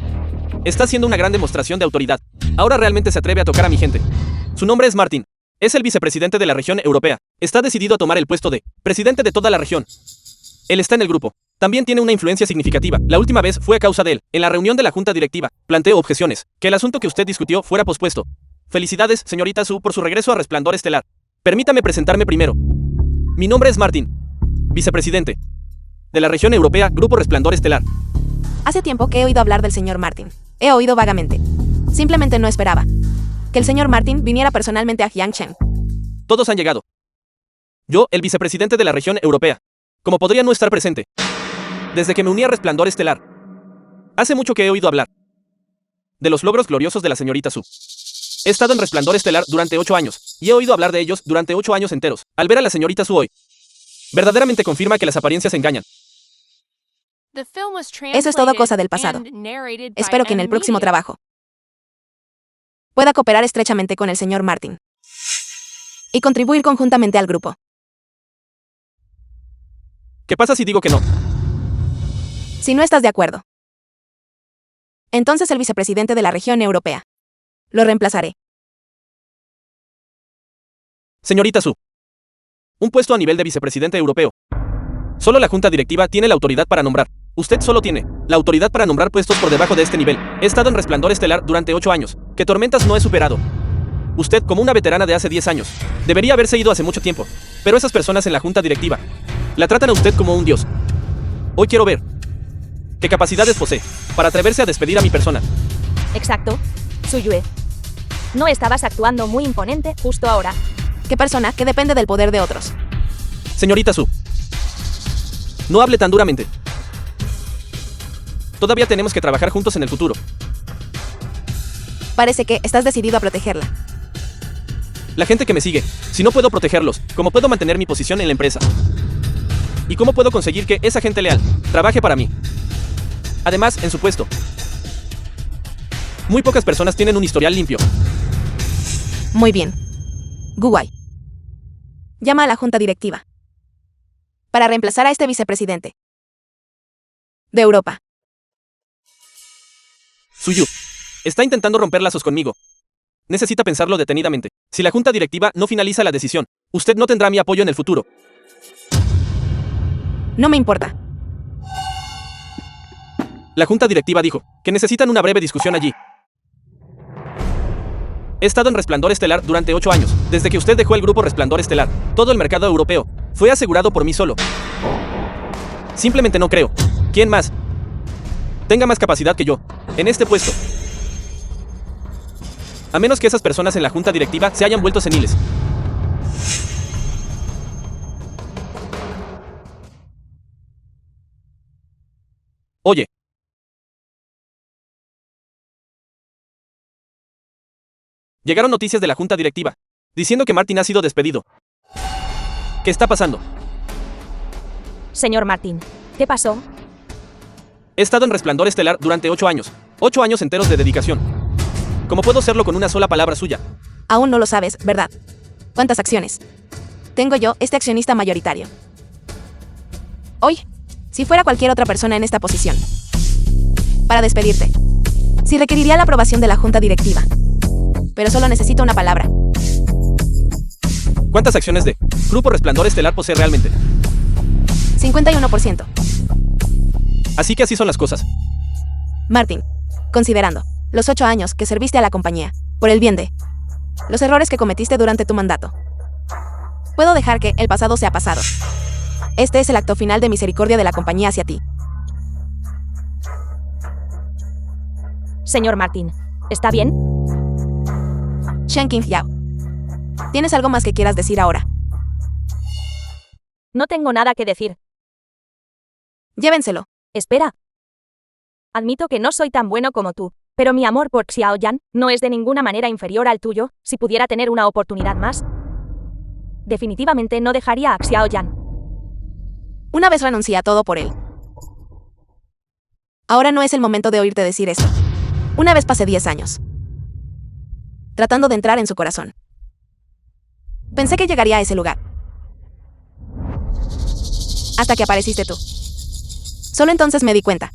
Está haciendo una gran demostración de autoridad. Ahora realmente se atreve a tocar a mi gente. Su nombre es Martin. Es el vicepresidente de la región europea. Está decidido a tomar el puesto de presidente de toda la región. Él está en el grupo. También tiene una influencia significativa. La última vez fue a causa de él. En la reunión de la junta directiva, planteó objeciones. Que el asunto que usted discutió fuera pospuesto. Felicidades, señorita Su, por su regreso a Resplandor Estelar. Permítame presentarme primero. Mi nombre es Martin. Vicepresidente de la región europea, Grupo Resplandor Estelar. Hace tiempo que he oído hablar del señor Martin. He oído vagamente. Simplemente no esperaba que el señor Martin viniera personalmente a Jiangchen. Todos han llegado. Yo, el vicepresidente de la región europea. Como podría no estar presente. Desde que me uní a Resplandor Estelar. Hace mucho que he oído hablar de los logros gloriosos de la señorita Su. He estado en Resplandor Estelar durante 8 años, y he oído hablar de ellos durante 8 años enteros. Al ver a la señorita Su hoy, verdaderamente confirma que las apariencias engañan. Eso es todo cosa del pasado. Espero que en el próximo trabajo pueda cooperar estrechamente con el señor Martin y contribuir conjuntamente al grupo. ¿Qué pasa si digo que no? Si no estás de acuerdo, entonces el vicepresidente de la región europea lo reemplazaré. Señorita Su. Un puesto a nivel de vicepresidente europeo Solo la junta directiva tiene la autoridad para nombrar. Usted solo tiene la autoridad para nombrar puestos por debajo de este nivel. He estado en Resplandor Estelar durante 8 años. ¿Qué tormentas no he superado? Usted, como una veterana de hace 10 años, debería haberse ido hace mucho tiempo. Pero esas personas en la junta directiva la tratan a usted como un dios. Hoy quiero ver qué capacidades posee para atreverse a despedir a mi persona. Exacto. Suyue. No estabas actuando muy imponente justo ahora. ¿Qué persona que depende del poder de otros? Señorita Su, no hable tan duramente. Todavía tenemos que trabajar juntos en el futuro. Parece que estás decidido a protegerla. La gente que me sigue, si no puedo protegerlos, ¿cómo puedo mantener mi posición en la empresa? ¿Y cómo puedo conseguir que esa gente leal trabaje para mí? Además, en su puesto, muy pocas personas tienen un historial limpio. Muy bien. Guwai. Llama a la junta directiva para reemplazar a este vicepresidente de Europa. Suyu está intentando romper lazos conmigo. Necesita pensarlo detenidamente. Si la junta directiva no finaliza la decisión, usted no tendrá mi apoyo en el futuro. No me importa. La junta directiva dijo que necesitan una breve discusión allí. He estado en Resplandor Estelar durante 8 años. Desde que usted dejó el grupo Resplandor Estelar, todo el mercado europeo fue asegurado por mí solo. Simplemente no creo. ¿Quién más tenga más capacidad que yo en este puesto? A menos que esas personas en la junta directiva se hayan vuelto seniles. Oye. Llegaron noticias de la junta directiva, diciendo que Martin ha sido despedido. ¿Qué está pasando? Señor Martin, ¿qué pasó? He estado en Resplandor Estelar durante 8 años. 8 años enteros de dedicación. ¿Cómo puedo hacerlo con una sola palabra suya? Aún no lo sabes, ¿verdad? ¿Cuántas acciones tengo yo, este accionista mayoritario? Hoy, si fuera cualquier otra persona en esta posición, para despedirte, sí requeriría la aprobación de la junta directiva. Pero solo necesito una palabra. ¿Cuántas acciones de Grupo Resplandor Estelar posee realmente? 51%. Así que así son las cosas. Martin, considerando los 8 años que serviste a la compañía, por el bien de los errores que cometiste durante tu mandato, puedo dejar que el pasado sea pasado. Este es el acto final de misericordia de la compañía hacia ti. Señor Martin, ¿está bien? Shen Qingyao. ¿Tienes algo más que quieras decir ahora? No tengo nada que decir. Llévenselo. Espera. Admito que no soy tan bueno como tú, pero mi amor por Xiaoyan no es de ninguna manera inferior al tuyo. Si pudiera tener una oportunidad más, definitivamente no dejaría a Xiaoyan. Una vez renuncié a todo por él. Ahora no es el momento de oírte decir esto. Una vez pasé 10 años tratando de entrar en su corazón. Pensé que llegaría a ese lugar. Hasta que apareciste tú. Solo entonces me di cuenta.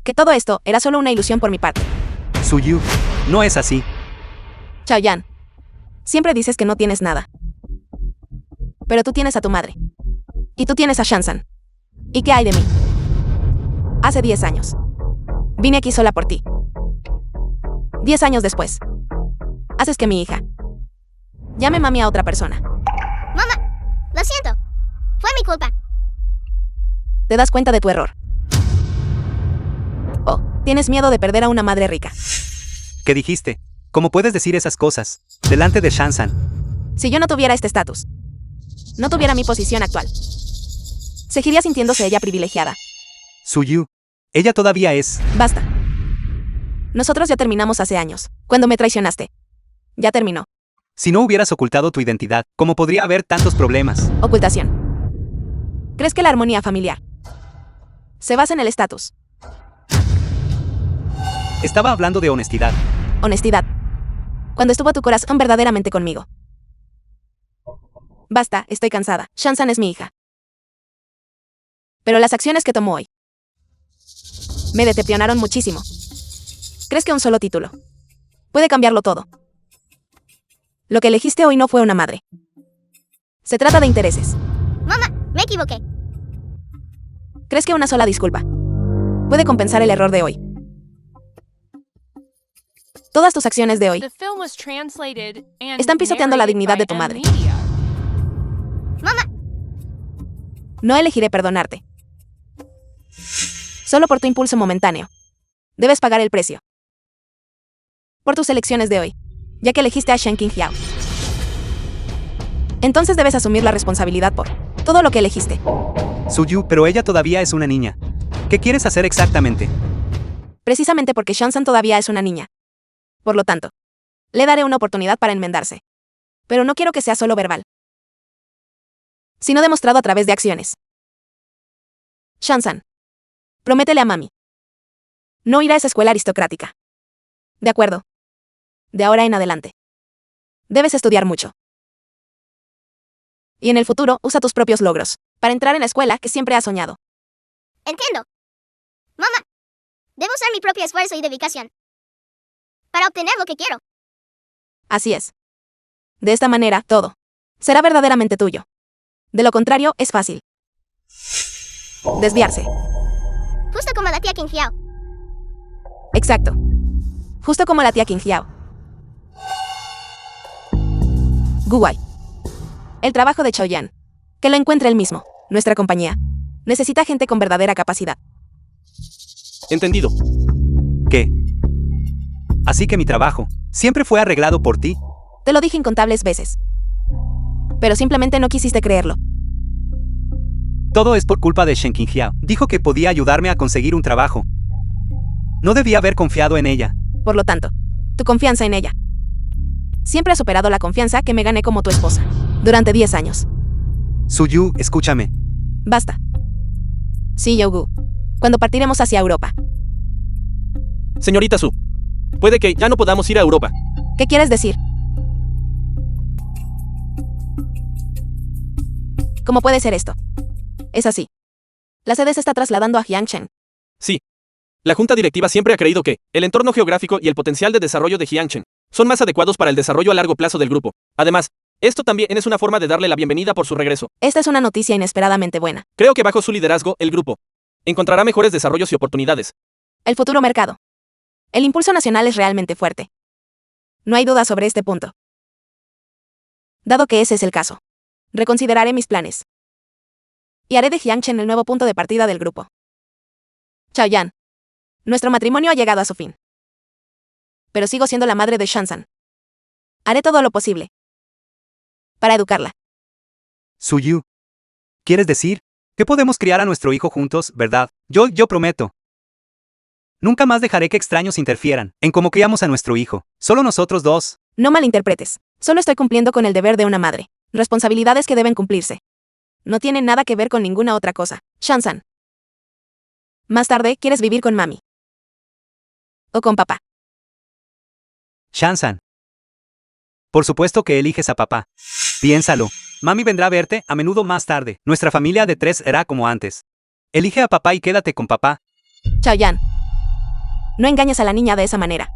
Que todo esto era solo una ilusión por mi parte. Suyu, no es así. Chaoyan, siempre dices que no tienes nada. Pero tú tienes a tu madre. Y tú tienes a Shansan. ¿Y qué hay de mí? Hace 10 años. Vine aquí sola por ti. 10 años después, haces que mi hija llame mami a otra persona. Mamá, lo siento. Fue mi culpa. Te das cuenta de tu error. Oh, tienes miedo de perder a una madre rica. ¿Qué dijiste? ¿Cómo puedes decir esas cosas delante de Shansan? Si yo no tuviera este estatus, no tuviera mi posición actual, seguiría sintiéndose ella privilegiada. Suyu, ella todavía es... Basta. Nosotros ya terminamos hace años, cuando me traicionaste. Ya terminó. Si no hubieras ocultado tu identidad, ¿cómo podría haber tantos problemas? Ocultación. ¿Crees que la armonía familiar se basa en el estatus? Estaba hablando de honestidad. Honestidad. Cuando estuvo tu corazón verdaderamente conmigo. Basta, estoy cansada. Shansan es mi hija. Pero las acciones que tomó hoy me decepcionaron muchísimo. ¿Crees que un solo título puede cambiarlo todo? Lo que elegiste hoy no fue una madre. Se trata de intereses. Mamá, Me equivoqué. ¿Crees que una sola disculpa puede compensar el error de hoy? Todas tus acciones de hoy The film was translated and están pisoteando la narrated dignidad by de tu madre. Media. Mamá, No elegiré perdonarte. Solo por tu impulso momentáneo. Debes pagar el precio. Por tus elecciones de hoy, ya que elegiste a Shen Qingjiao. Entonces debes asumir la responsabilidad por todo lo que elegiste. Suyu, pero ella todavía es una niña. ¿Qué quieres hacer exactamente? Precisamente porque Shansan todavía es una niña. Por lo tanto, le daré una oportunidad para enmendarse. Pero no quiero que sea solo verbal, sino demostrado a través de acciones. Shansan, prométele a mami no ir a esa escuela aristocrática. De acuerdo. De ahora en adelante. Debes estudiar mucho. Y en el futuro, usa tus propios logros para entrar en la escuela que siempre has soñado. entiendo. Mamá, debo usar mi propio esfuerzo y dedicación para obtener lo que quiero. Así es. De esta manera, todo será verdaderamente tuyo. De lo contrario, es fácil desviarse. Justo como la tía Qingjiao. Exacto. Justo como la tía Qingjiao. Guwai. El trabajo de Chaoyan. Que lo encuentre él mismo. Nuestra compañía necesita gente con verdadera capacidad. Entendido. ¿Qué? Así que mi trabajo siempre fue arreglado por ti. Te lo dije incontables veces. Pero simplemente no quisiste creerlo. Todo es por culpa de Shen Qingjiao. Dijo que podía ayudarme a conseguir un trabajo. No debía haber confiado en ella. Por lo tanto, tu confianza en ella siempre ha superado la confianza que me gané como tu esposa durante 10 años. Suyu, escúchame. Basta. Sí, Yogu. Cuando partiremos hacia Europa. Señorita Su. Puede que ya no podamos ir a Europa. ¿Qué quieres decir? ¿Cómo puede ser esto? Es así. La sede se está trasladando a Jiangchen. Sí. La junta directiva siempre ha creído que el entorno geográfico y el potencial de desarrollo de Jiangchen son más adecuados para el desarrollo a largo plazo del grupo. Además, esto también es una forma de darle la bienvenida por su regreso. Esta es una noticia inesperadamente buena. Creo que bajo su liderazgo, el grupo encontrará mejores desarrollos y oportunidades. El futuro mercado. El impulso nacional es realmente fuerte. No hay duda sobre este punto. Dado que ese es el caso, reconsideraré mis planes. Y haré de Jiangchen el nuevo punto de partida del grupo. Chaoyan. Nuestro matrimonio ha llegado a su fin. Pero sigo siendo la madre de Shansan. Haré todo lo posible para educarla. Suyu. ¿Quieres decir que podemos criar a nuestro hijo juntos, verdad? Yo prometo. Nunca más dejaré que extraños interfieran en cómo criamos a nuestro hijo. Solo nosotros dos. No malinterpretes. Solo estoy cumpliendo con el deber de una madre. Responsabilidades que deben cumplirse. No tienen nada que ver con ninguna otra cosa. Shansan. Más tarde, ¿quieres vivir con mami? ¿O con papá? Shansan. Por supuesto que eliges a papá. Piénsalo. Mami vendrá a verte a menudo más tarde. Nuestra familia de 3 será como antes. Elige a papá y quédate con papá. Chaoyan. No engañes a la niña de esa manera.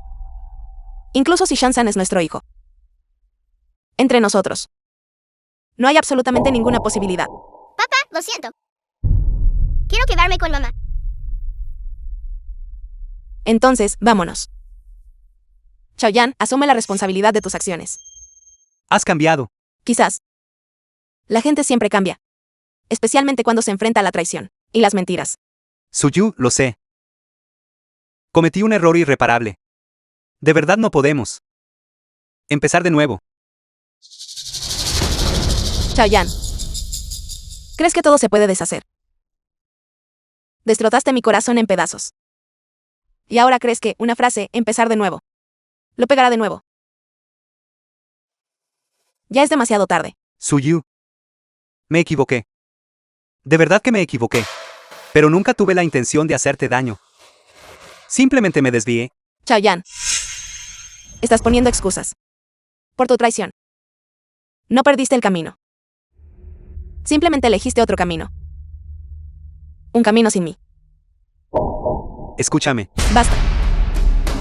Incluso si Shansan es nuestro hijo. Entre nosotros. No hay absolutamente ninguna posibilidad. Papá, lo siento. Quiero quedarme con mamá. Entonces, vámonos. Chaoyan, asume la responsabilidad de tus acciones. Has cambiado. Quizás. La gente siempre cambia. Especialmente cuando se enfrenta a la traición y las mentiras. Suyu, lo sé. Cometí un error irreparable. De verdad no podemos empezar de nuevo. Chaoyan. ¿Crees que todo se puede deshacer? Destrozaste mi corazón en pedazos. Y ahora crees que una frase, empezar de nuevo, lo pegará de nuevo. Ya es demasiado tarde. Suyu. Me equivoqué. De verdad que me equivoqué. Pero nunca tuve la intención de hacerte daño. Simplemente me desvié. Chaoyan. Estás poniendo excusas. Por tu traición. No perdiste el camino. Simplemente elegiste otro camino. Un camino sin mí. Escúchame. Basta.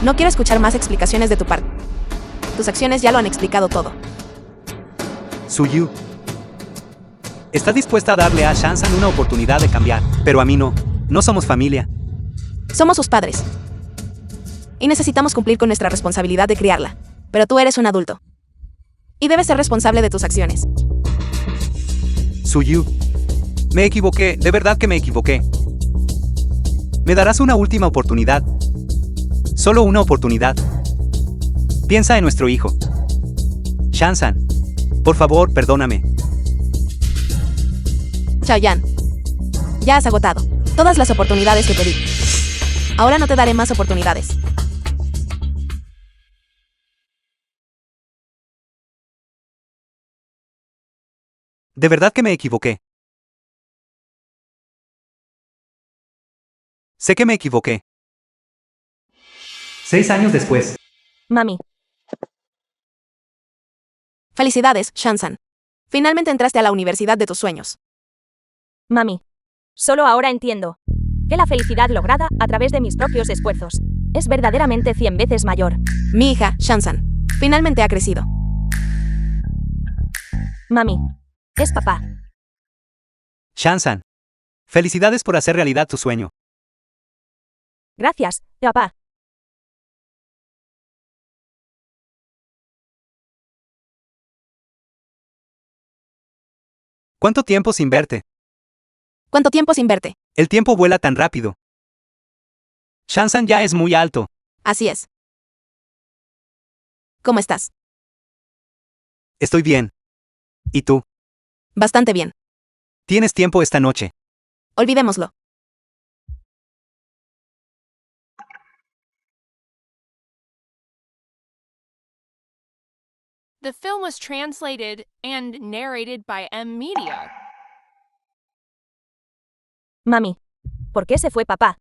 No quiero escuchar más explicaciones de tu parte. Tus acciones ya lo han explicado todo. Suyu. Está dispuesta a darle a Shansan una oportunidad de cambiar, pero a mí no. No somos familia. Somos sus padres. Y necesitamos cumplir con nuestra responsabilidad de criarla. Pero tú eres un adulto. Y debes ser responsable de tus acciones. Suyu. Me equivoqué, de verdad que me equivoqué. ¿Me darás una última oportunidad? Solo una oportunidad. Piensa en nuestro hijo. Shansan. Por favor, perdóname. Chaoyan. Ya has agotado todas las oportunidades que te di. Ahora no te daré más oportunidades. De verdad que me equivoqué. Sé que me equivoqué. 6 años después. Mami, Felicidades, Shansan. Finalmente entraste a la universidad de tus sueños. mami. Solo ahora entiendo que la felicidad lograda a través de mis propios esfuerzos es verdaderamente 100 veces mayor. Mi hija, Shansan, finalmente ha crecido. Mami, es papá. Shansan. Felicidades por hacer realidad tu sueño. Gracias, papá. ¿Cuánto tiempo sin verte? ¿Cuánto tiempo sin verte? El tiempo vuela tan rápido. Shansan ya es muy alto. Así es. ¿Cómo estás? Estoy bien. ¿Y tú? Bastante bien. ¿Tienes tiempo esta noche? Olvidémoslo. The film was translated and narrated by M Media. Mami, ¿por qué se fue papá?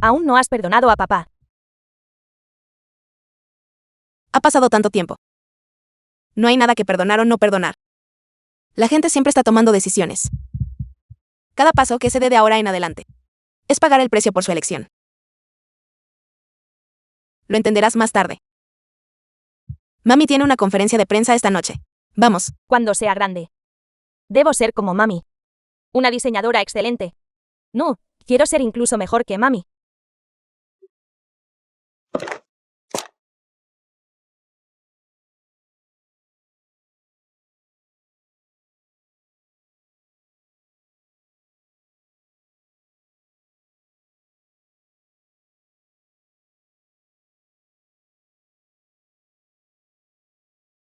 Aún no has perdonado a papá. Ha pasado tanto tiempo. No hay nada que perdonar o no perdonar. La gente siempre está tomando decisiones. Cada paso que se dé de ahora en adelante es pagar el precio por su elección. Lo entenderás más tarde. Mami tiene una conferencia de prensa esta noche. Vamos. Cuando sea grande. Debo ser como mami. Una diseñadora excelente. No, quiero ser incluso mejor que mami.